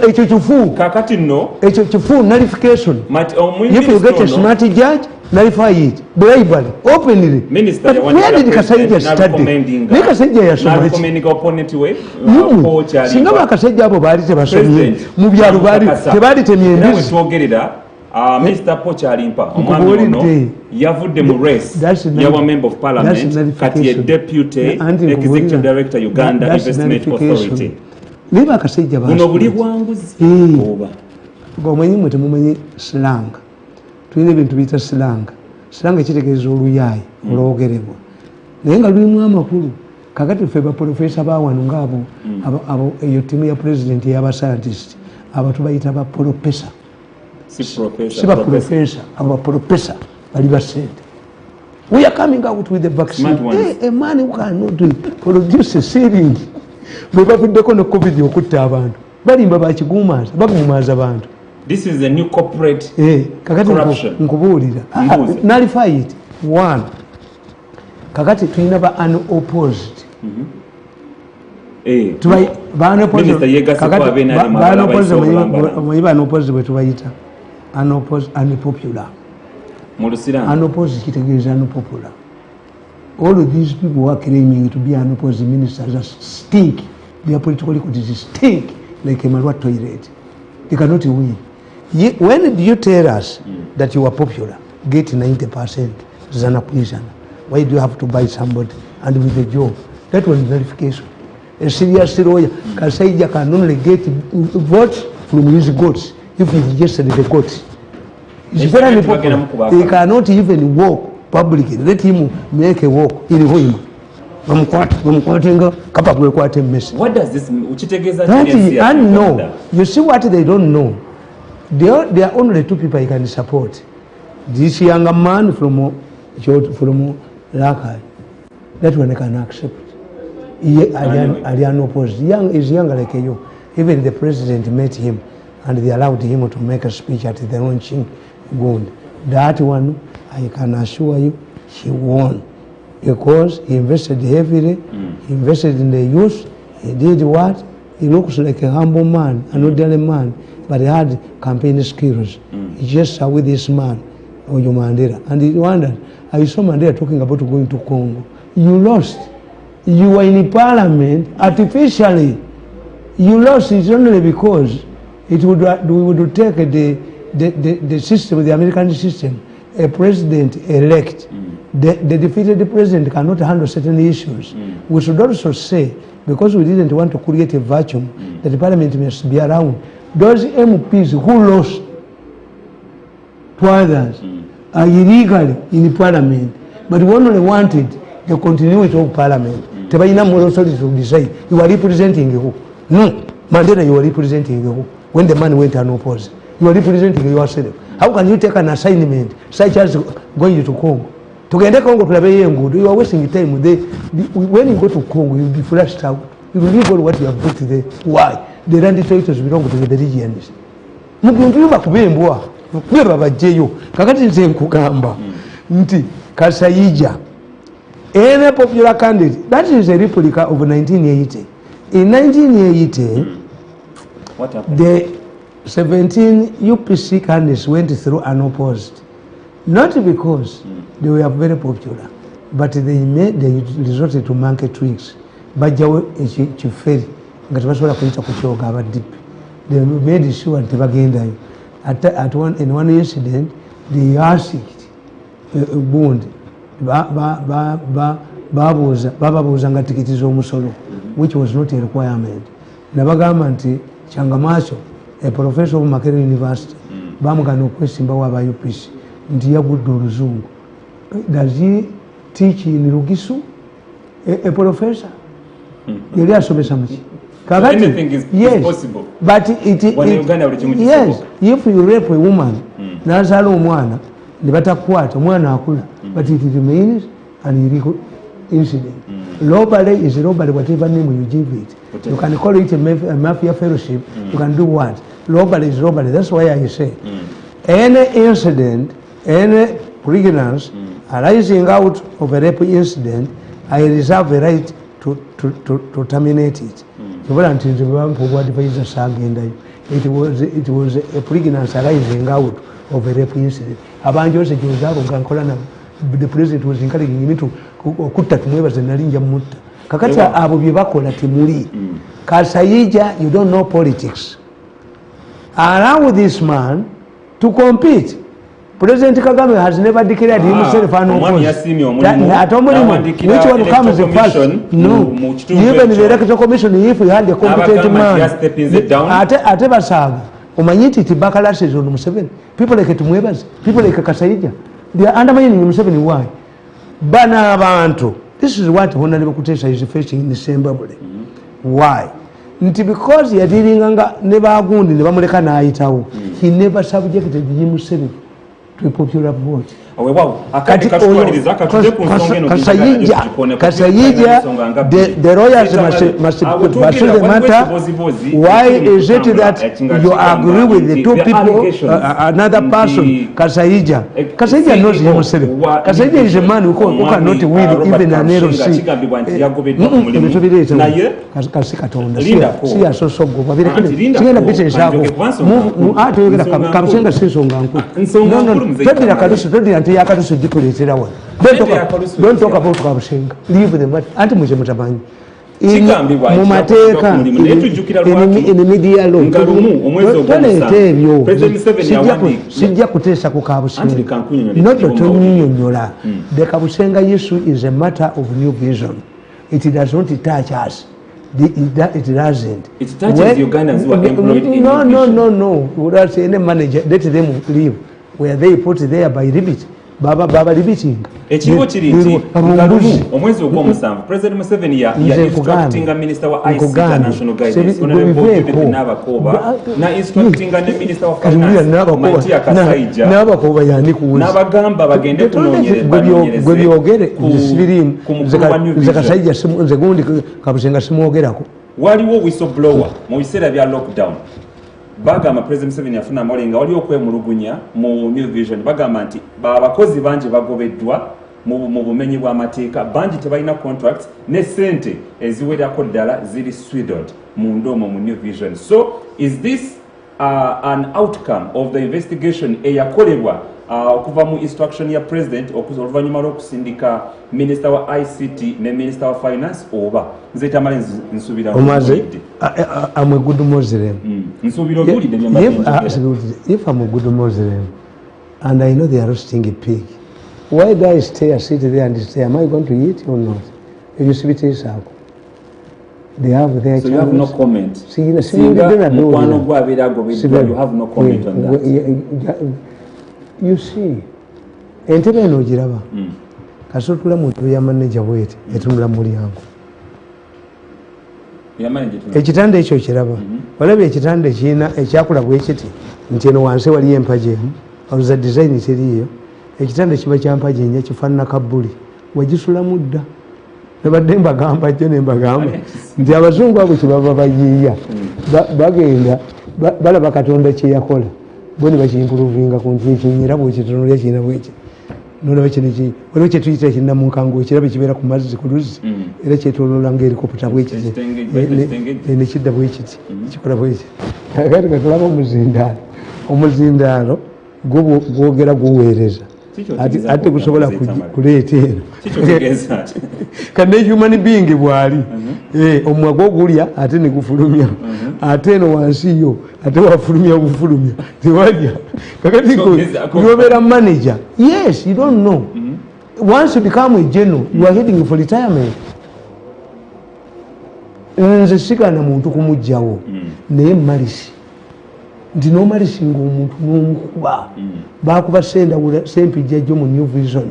Ekyo kifu. Kakati no. Ekyo kifu nullification. If you get a smart judge, nullify it. Bribery. Openly. Minister, where did Kasaija study? Ne Kasaija yasoma. Recommending opponent way. Singa bakasaija abo baali tebasomye. Mu byalo baali temye embizi. Mr. Pochalimpa omwami ono yavudde mu race yawa member of parliament kati ye deputy executive director Uganda Investment Authority. Liba Kasaija ba. Buno buli bwanguzi oba. Ngomanyi mwe temumanyi slang. Tulina ebintu biyita slang. Slang kitegeeza oluyayi olwogerebwa. Naye nga lulimu amakulu. Kakati ffe baprofesa bawano ngaabo eyo ttiimu ya president y'aba scientist abo tubayita baprofesa. Siba professor, our professor, we are coming out with the vaccine. A man who cannot produce a syringe. This is a new corporate corruption. Nullify it. One. Kakati we never unopposed. Unopposed, unpopular. Unopposed kitegeeza unpopular. All of these people who are claiming to be unopposed ministers stink. Their political liquids stink like a Marwa toilet. They cannot win. When you tell us that you are popular, get 90% Zana prison. Why do you have to buy somebody and with a job? That was verification. A serious lawyer, Kasaija can only get votes from his goats. If he registered the goats, it's very important. He cannot even walk publicly. Let him make a walk in him. What does this mean? And no, you see what they don't know. There are only 2 people he can support. This younger man from Rakai. That one I can accept. Alian opposed. Young is younger like you. Even the president met him. And they allowed him to make a speech at the launching Gund. That one, I can assure you, he won. Because he invested heavily, he invested in the youth, he did what? He looks like a humble man, an ordinary man, but he had campaign skills. He just with this man, Oyo Mandela. And he wondered, I saw Mandela talking about going to Congo. You lost. You were in parliament artificially. You lost it only because we would take the system, the American system, a president-elect. The defeated president cannot handle certain issues. We should also say, because we didn't want to create a vacuum, that the parliament must be around. Those MPs who lost to others are illegally in parliament, but we only wanted the continuity of parliament. Tebayina moral authority to decide, you are representing who? No, Mandela, you are representing who? When the man went unopposed, you are representing yourself. How can you take an assignment such as going to Congo? tugende Congo tulabe yengudo. You are wasting time there. When you go to Congo, you'll be flushed out. You will leave all what you have put there. Why? The land territories belong to the regions. Mugundu bakubembwa. Kweba bajeyo. Kakati nze nkugamba. Nti Kasayija. Any popular candidate. That is a replica of 1980. In 1980, what happened? The 17 UPC candidates went through unopposed. Not because they were very popular, but they resorted to monkey tricks. Bajawe chiferi ngati basobola kuyita kuchoka abadipi. They made sure nti bagenda at one incident they asked Bundi bababuuza nga tikiti z'omusolo, which was not a requirement. Nabagamba nti Changamacho, a professor of Makerere University, bamugana okwesimbawo aba UPC nti yagudde oluzungu. Does he teach in Rugisu? A professor? Yali asomesa muki? Anything is possible. But yes, if you rape a woman, n'azaala omwana ne batakwata omwana akula, but it remains an illegal incident. Robbery is robbery, whatever name you give it. You can call it a mafia fellowship. You can do what? Robbery is robbery. That's why I say any incident, any pregnancy arising out of a rape incident, I reserve the right to terminate it. It was a pregnancy arising out of a rape incident. The president was encouraging me to kutta tumwebaze nalinja mutta. Kakati abo bye bakola timuli. Kasayija, you don't know politics. Allow this man to compete. President Kagame has never declared himself unopposed. Which one comes first? No. Even the electoral commission, if we had a competent man, ate basaga. Omanyiti tibakalashes on Museveni. People like Tumwebas, people like Kasayija. They are undermining Museveni. Why? Bana abantu. This is what Honorable Kutesa is facing in the same bubble. Why? Because he dealing never agundi, never muleka na aitawo. He never subjected Museveni to a popular vote. Kasayija, the lawyers must pursue the matter. Why is it that you agree with the two people, another person, Kasayija? Kasayija knows himself. Kasayija is a man who cannot win even an LC. Don't talk about Kabushenga. Leave them. Anti Mujamutabanyi. In the media law. Sijja kutesa ku Kabushenga. Not to Nyola. The Kabushenga issue is a matter of new vision. It does not touch us. It doesn't. It touches Ugandans who are employed in No. Without any manager, let them leave. Where they put there by limit. Baba limiting. Ekiwo kiri nti omwezi ogw'omusanvu President Museveni ya instructing Minister wa ICT National Guidance na instructing the Minister of Finance Matia Kasayija n'abagamba bagende kunoonyereza Kasayija nzegundi Kabushenga simwogerako. Waliwo whistleblower mu biseera bya lockdown bagamba President Museveni yafuna amalinga waliwo okwemulugunya mu New Vision bagamba nti abakozi bangi bagobeddwa mu bumenyi bw'amateeka bangi tebalina contracts ne ssente eziwerako ddala ziri swindled mu ndomo mu New Vision. So is this an outcome of the investigation eyakolebwa okuva mu instruction ya president oluvannyuma lw'okusindika Minister wa ICT ne Minister wa Finance oba nze Tamale nsubira I'm a good Muslim. If I'm a good Muslim and I know they are roasting a pig, why do I sit there and say, am I going to eat or not? You see it is out. They have their so you have no comment. You have no comment on that. You see, entebe no giraba. Kasotula muntu ya manager wete etunula mulyango. Ya manager. Ekitanda ekyo kiraba. Walabe ekitanda ekina ekyakula bwe kiti nti eno wansi wali empaje. Auza design seriyo. ekitanda kiba kyampajenya kifaanana kabbuli wagisulamu dda nabadde mbagamba jjo nembagamba nti abazungu abo kyebava bayiiya bagenda balaba katonda kyeyakola bo ne bakimpuluvinga ku nti ekinyi era bwekitunulya kirina bweki nolaba kino waliwo kyetuyita ekinnamunkanga ekiraba kibeera ku mazzi ku luzzi era kyetoloola ngaerikoputa bwekiti nekidda bwekiti kikola bwekiti kati katulaba omuzindaalo gwogera guweereza ate gusobola kuleeta eno kandi human being bwali omumwa gwogulya ate negufulumya ate eno wansi yo ate wafulumya bufulumya tewalya kakati gwobeera manager. Yes, you don't know. Once you become a general, you are heading for retirement. Nze sikana muntu kumujjawo naye malisi nti nomalisi ng'omuntu n'omukuba bakuba sempijja jjo mu New Vision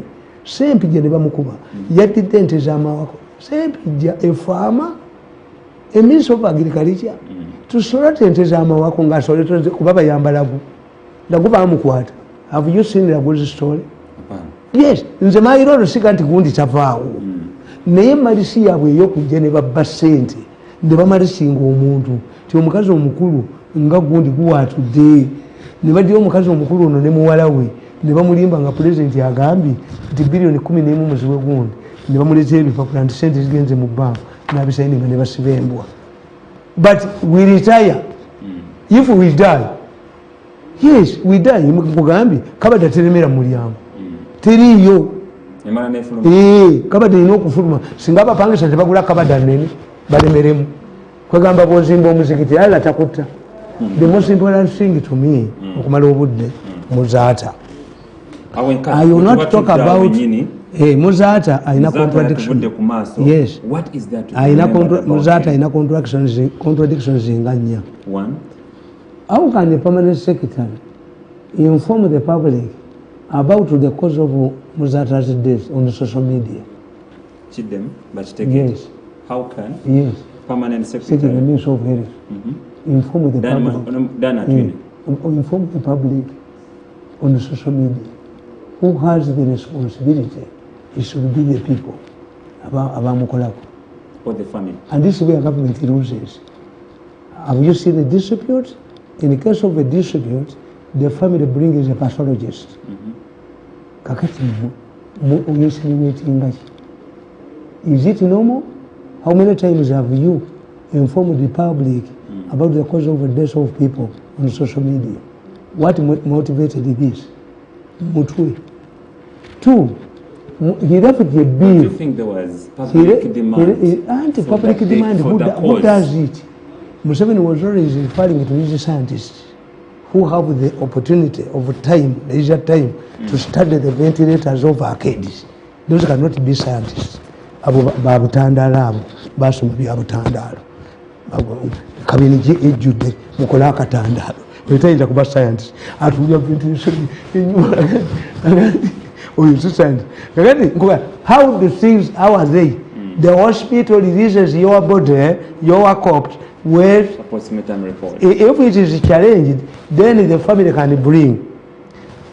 sempijja ne bamukuba yaddidde ente z'amawako sempijja efaama a minister of agriculture tusola ente z'amawako ng'asoletoze kuba bayambalagu lagu bamukwata. Have you seen the good story? Yes, nze maayirolo sika nti gundi tavaawo naye malisi yaabwe ey'okujja ne babba ssente ne bamalisinga omuntu ti omukazi omukulu nga gundi guwaatudde ne baddeyo omukazi omukulu ono ne muwala we ne bamulimba nga pulezidenti agambye nti bilioni 11 muziwe gundi ne bamuleetera ebipapula nti sente zigenze mu bbanka n'abisayininga ne basiba embwa. But we retire if we die. Yes, we die. Mugambye kabada teremera mu mulyango teriyo kabada ino okufuluma singa abapangisa tebagula kabada nene balemeremu kwegamba bwozimba omuzikiti ala takutta. The most important thing to me okumala obudde muzaata. I will not talk about muzaata ayina contradiction. Yes, what is that? Muzaata ayina contradictions nga nnya. One, how can the permanent secretary inform the public about the cause of Muzaata's death on the social media? Cheat them, but take yes. it. How can? Yes. Permanent secretary. The Minister of Health. Inform the public. Inform the public on the social media. Who has the responsibility? It should be the people. About MUKULA. Or the family. And this is where government loses. Have you seen the dispute? In the case of a dispute, the family brings a pathologist. Kakati is it normal? How many times have you informed the public about the cause of the death of people on social media? What motivated this? Mutwe. Two, he left a bill. Do you think there was public demand? Anti-public demand. Who does it? Museveni was always referring to his scientists who have the opportunity of time, leisure time, to study the ventilators of arcades. Those cannot be scientists. Babutandala abo basoma byabutandalo kabiniji ejjudde mukola akatandalo wetayinza kuba scientist atulya ventilation oyo si scientist. How are they? The hospital releases your body, your corpse with a postmortem report. If it is challenged, then the family can bring.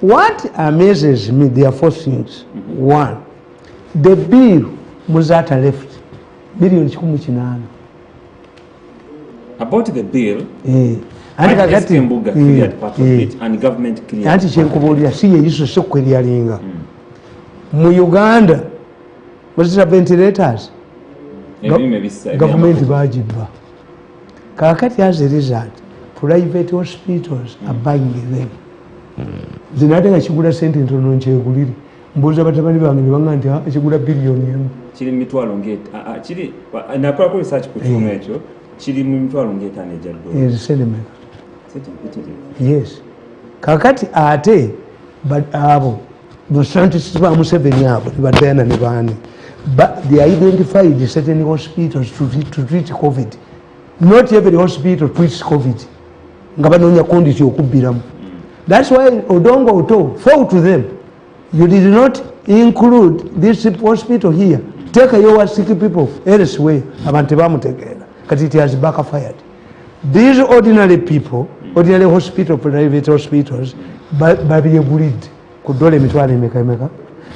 What amazes me, there are four things. One, the bill Muzaata left $1,800,000. About the bill, and government cleared. Anti chenkubuulira si yeyiso sokweryalinga mu Uganda bazita ventilators government bagibba kakati as a result private hospitals are buying them. Zinate nga kigula sente ntono nkyegulire mbuuza batabani bange ne banga nti ekigula biliyoni emu kiri mitwalo ngeta kiri nakola ko research ku kimu ekyo kiri mu mitwalo ngeta ne jaddo yes kakati ate abo the scientists ba Museveni abo batayana ne bani but they identified certain hospitals to treat COVID. Not every hospital treats COVID nga banoonya konditi okubbiramu. That's why Odongo Oto fought to them. You did not include this hospital here. Take your sick people elsewhere. Abantu bamutegeera. Kati it has backfired. These ordinary people, ordinary hospital, private hospitals, babiyegulidde ku dola emitwalo emeka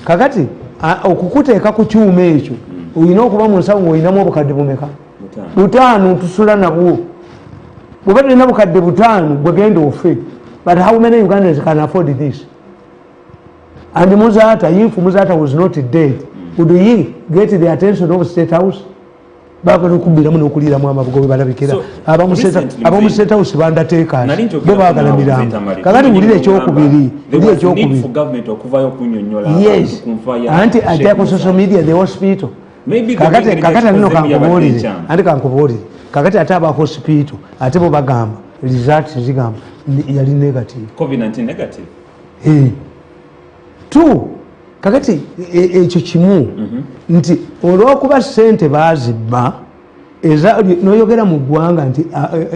kakati okukuteeka ku kyuma ekyo olina okuba mu nsawo ng'olinamu obukadde bumeka 5 tusula nabwo bweba tulina bukadde 5 bwegenda ofe but how many Ugandans can afford this and Muzata if Muzata was not dead would he get the attention of State House bakubiramu n'okuliramu amabugo bwe balabikira abamu State House bandateeka bo baagala mirambo kakati wulira ekyokubiri yes anti ajja ku social media the hospital kakati alino kankubuulire kakati ate aba hospital ate bo bagamba results zigamba yali negative COVID-19 negative tu kakati ekyo kimu nti olw'okuba ssente baazibba noyogera mu ggwanga nti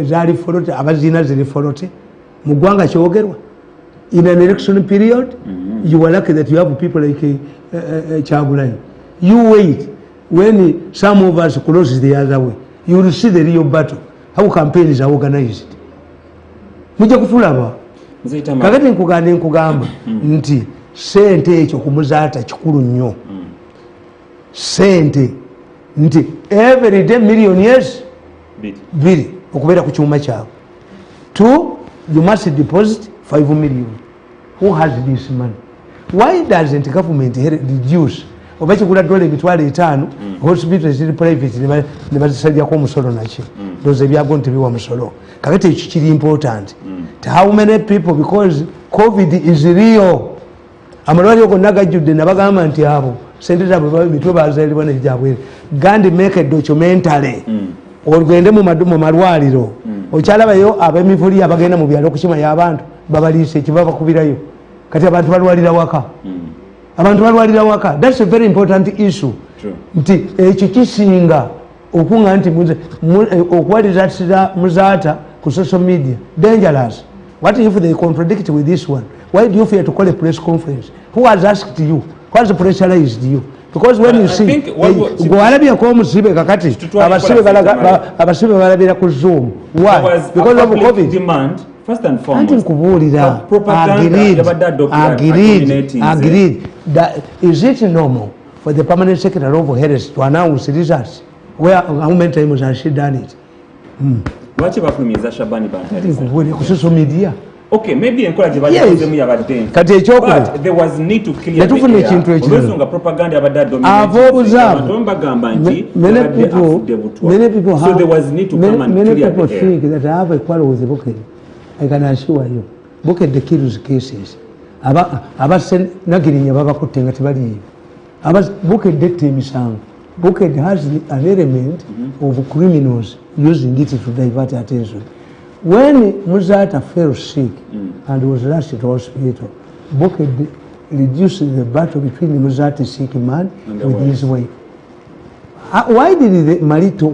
zaali folote abaziina ziri folote mu ggwanga kyogerwa in an election period you were lucky that you have people like Kyagulanyi you wait when some of us close the other way you will see the real battle how campaigns are organized mujja kutulaba kakati nkugamba nti sente ekyo ku Muzaata kikulu nnyo sente nti every day millionaires biri okubeera ku kyuma kyabwe 2 you must deposit 5 million who has this money why doesn't government reduce oba kigula dola emitwalo 5 hospital ziri private ne bazisajjako omusolo nakyo ndoza ebyago ntebiwa musolo kakati ekyo kiri important how many people because COVID is real amalwaliro gonna gajjudde nabagamba nti abo sente zaabwe mitwe bazaalibwa nejabwere gandi make a documentary ogende mu malwaliro okyalabayo ab'emivuli abagenda mu byalo okukima y'abantu babaliise ekiva bakubirayo kati abantu balwalira waka that's a very important issue nti ekyo kisinga okunga nti okuwaliza Muzaata ku social media dangerous. What if they contradict with this one? Why do you fear to call a press conference? Who has asked you? Who has pressurized you? Because when you see Guarabia Komusibe Kakati, Abasibe Barabia ku Zoom. Why? Because of COVID demand. First and foremost, agreed. That is it normal for the permanent secretary of Harris to announce results? Where how many times has she done it? What about Shabani Bank? Social media. Okay, maybe encourage them but there was need to clear the air. Propaganda about that many people have, so there was need to come and many clear people the air. think that I have a quarrel with the Buked. I can assure you. Buked the kills cases. Abasen Nagiri Yababa Kutengatibadi. Abas Buked debt Misang. Buked has an element of criminals using it to divert attention. When Muzaata fell sick and was rushed to hospital, Buked reduced the battle between the Muzaata sick man with his wife. Why did the marital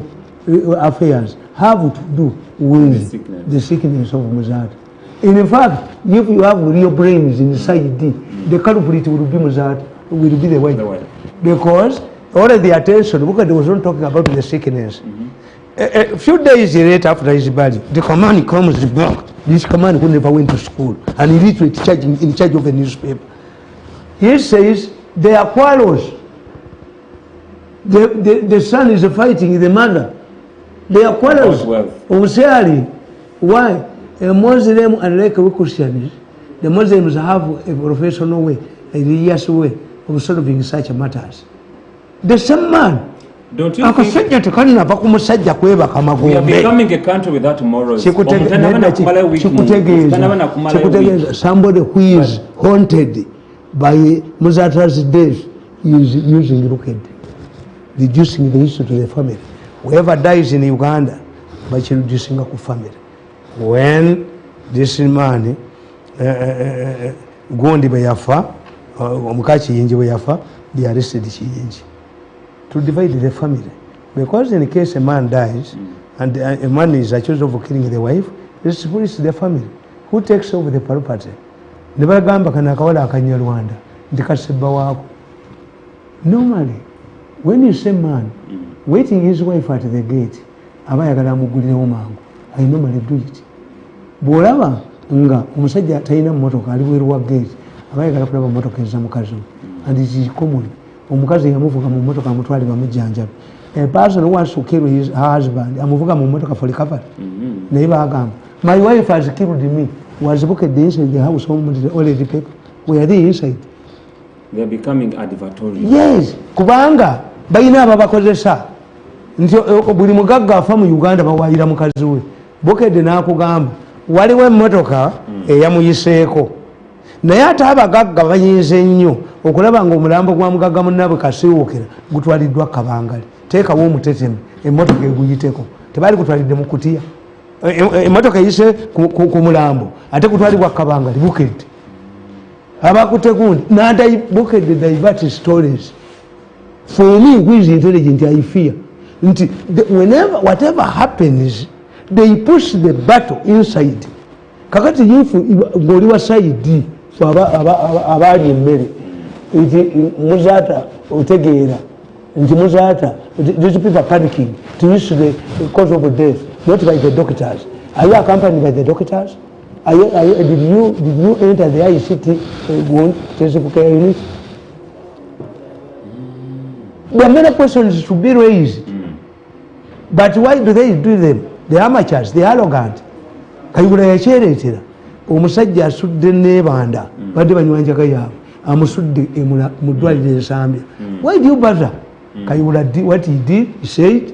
affairs have to do with the sickness of Muzaata? In fact, if you have real brains inside the culprit will be Muzaata, will be the wife. Because all of the attention, Buked was not talking about the sickness. A few days later after his body, the command comes back. This command who never went to school and illiterate in charge of a newspaper. He says they are quarrels. The son is fighting the mother. They are quarrels. Why? A Muslim, unlike we Christians, the Muslims have a professional way, a religious way of solving such matters. The same man. Don't you think we are becoming a country without morals? Somebody who is haunted by Muzaata's death is using Buked, reducing the issue to the family. Whoever dies in Uganda, but reducing the family. When this man, Gondi Bayafa, Mukachi Yinji Bayafa, they arrested Chiyinji. To divide the family, because in case a man dies and a man is accused of killing the wife, this is the family who takes over the property. Normally, when you say man waiting his wife at the gate, I normally do it. Bolava nga umusajja tayina motoka ali bweru wa gate abayagala kulaba mmotoka eza mukazi and it is common omukazi yamuvuga mu mmotoka amutwale bamujjanjabe a person who wants to kill her husband amuvuga mu mmotoka for recovery naye bagamba my wife has killed me was booked inside the house already people were they inside they are becoming advertorial. Yes kubanga bayina ababakozesa nti buli mugagga afa mu Uganda bawayira mukazi we bokede n'akugamba waliwo emmotoka eyamuyiseeko naye ate abagagga bayinze nnyo okulaba ng'omulambo gwa mugagga munnaabwe kasiwukira gutwaliddwa Kabangali teekawo omutetemi emmotoka eguyiteko tebali gutwalidde mu kutiya emmotoka eyise ku mulambo ate gutwalibwa Kabangali bukedde abakutte gundi bukedde divert stories for me who is intelligent I fear nti whatever happens they push the battle inside kakati yifu ngoli wa side abali emmere nti muzata otegeera nti muzata these people are panicking to use the cause of death not by the doctors. Are you accompanied by the doctors? Did you enter the ICT intensive care unit? There are many questions to be raised. But why do they do them? The amateurs, the arrogant. Kayibula yacheretera omusajja asudde nebanda badde banywanja kayabo amusudde mu ddwaliro ensambya. Why do you bother? Kayibula what he did, he said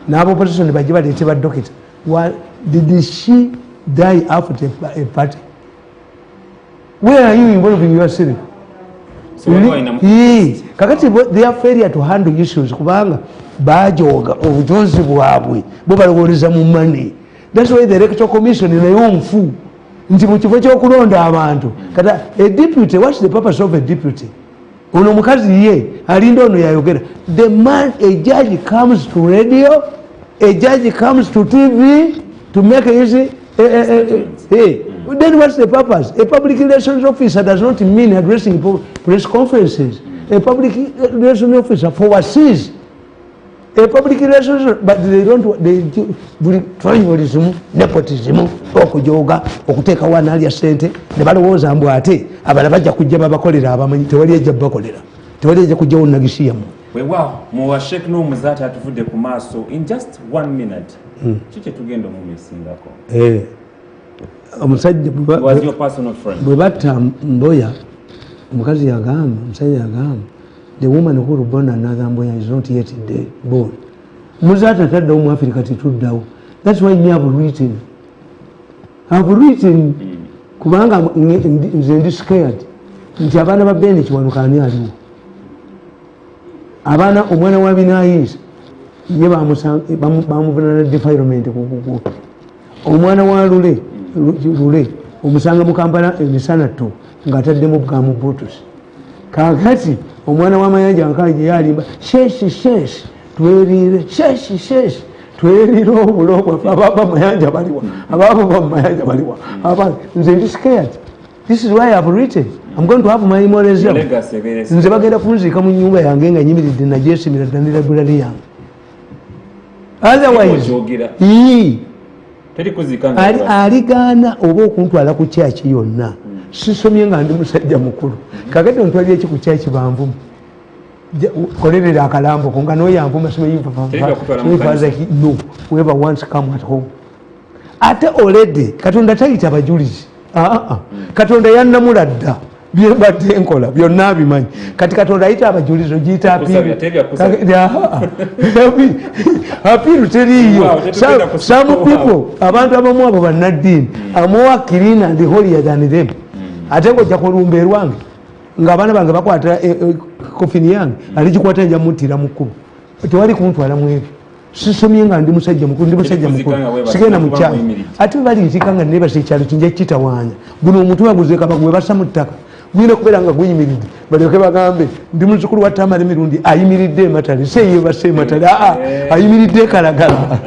n'abo opposition bajje baleete ba doctor. Why did she die after a party? Where are you involving yourself? Kakati their failure to handle issues kubanga bajoga obutonzi bwabwe bo balowoleza mu money. That's why the electoral commission nayo nfu nti mu kifo ky'okulonda abantu kata a deputy, what's the purpose of a deputy? Ono mukazi ye alinda ono yayogera. The man, a judge comes to radio, a judge comes to TV to make easy. Then what's the purpose? A public relations officer does not mean addressing press conferences. A public relations officer oversees a public relations, but they don't. They tribalism, nepotism, okujoga, okuteka wana ali sente. Ne balowooza mbu ate abala bajja kujja babakolera abamanyi tewali ejja bakolera. Tewali ejja kujja onagisiyamu. Wewa mu Sheikh no muzata atuvudde ku maaso in just 1 minute. Chiche tugenda mu misingako. Omusajja was your personal friend. Bwe batta Mboya omukazi yagamba, omusajja yagamba, the woman who was born another Mboya is not yet dead, born. Muzata taddawo mu Africa tetuddawo. That's why me have written. I've written kubanga nze ndi scared nti abaana ba Bene Kiwanuka ani aliwo. Abaana omwana wa Binayisa ye bamuvunana defilement kukuku. Omwana wa Lule omusanga mu Kampala emisana to ng'ataddemu bwamu Brutus. Kakati omwana wa Mayanja Nkanje yalimba sheshi twerire obuloko ababa Mayanja baliwa ababa Mayanja baliwa ababa nze ndi scared. This is why I've written. I'm going to have my memories. Nze bagenda kunzika mu nyumba yange nga nyimiridde na Jesse miradandira bulali yange. Otherwise aligana oba okuntwala ku kyaki yonna sisomye nga ndi musajja mukulu kakati ontwalire ki ku kyaki banvumu kolerera akalambo konga noyanvuma no whoever wants come at home ate already katonda tayita abajulizi katonda yannamuladda byebadde enkola byonna abimanyi kati katonda ayita abajulizi ogiyita apiiru teriiyo. Some people abantu abamu abo bannaddiini amowa clean and holier than them. Ate ng'ojja kulumba erwange ng'abaana bange bakwata kofini yange aligikwata nja muttira mu kkubo tewali kuntwala mu ebyo. Sisomye nga ndi musajja mukulu, ndi musajja mukulu sigenda mu kyalo ate baliyitika nga nebasa ekyalo kinja kitawaanya guno omuntu waguzeeka gwe bassa mu ttaka gwina kubeera nga guyimiridde balyoke bagambe ndi muzukulu wa Tamale Mirundi ayimiridde ematale seyebasa ematale ayimiridde Kalagala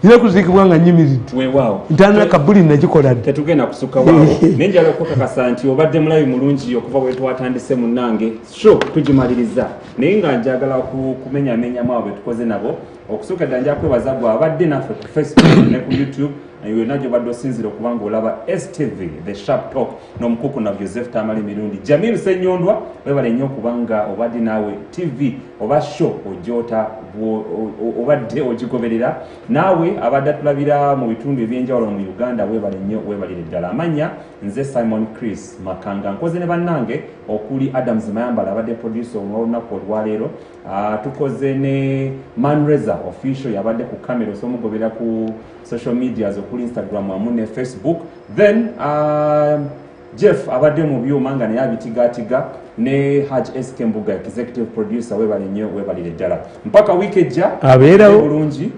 nina kuziikibwa nga nyimiridde ntana kabuli nakikola dde. Tetugenda kusuka waawo nenjala okukakasa nti obadde mulabi mulungi okuva bwe twatandise munnange tugimaliriza naye nga njagala kumenyamenyamu abo betukoze nabo okusooka ddala nja kwebaza gwe abadde naffe ku Facebook ne ku YouTube yonna gyobadde osinzira okuba ng'olaba STV The Sharp Talk n'omukuku na Joseph Tamale Mirundi. Jamiru Ssenyondwa webale nnyo okubanga obadde naawe TV oba show ojota obadde ogigoberera naawe abadde atulabira mu bitundu ebyenjawulo mu Uganda webale nnyo webalire ddala. Amanya nze Simon Chris Makanga nkoze ne bannange okuli Adams Mayambala abadde producer olunaku olwaleero. Tukoze ne Manreza official yabadde ku kamera osomugobera ku social media okuli Instagram wamu ne Facebook. Then Jeff abadde mu byuma nga naye abitigatiga ne Haj SK Mbuga executive producer webale nnyo webalire ddala mpaka week ejja abeerawo bulungi.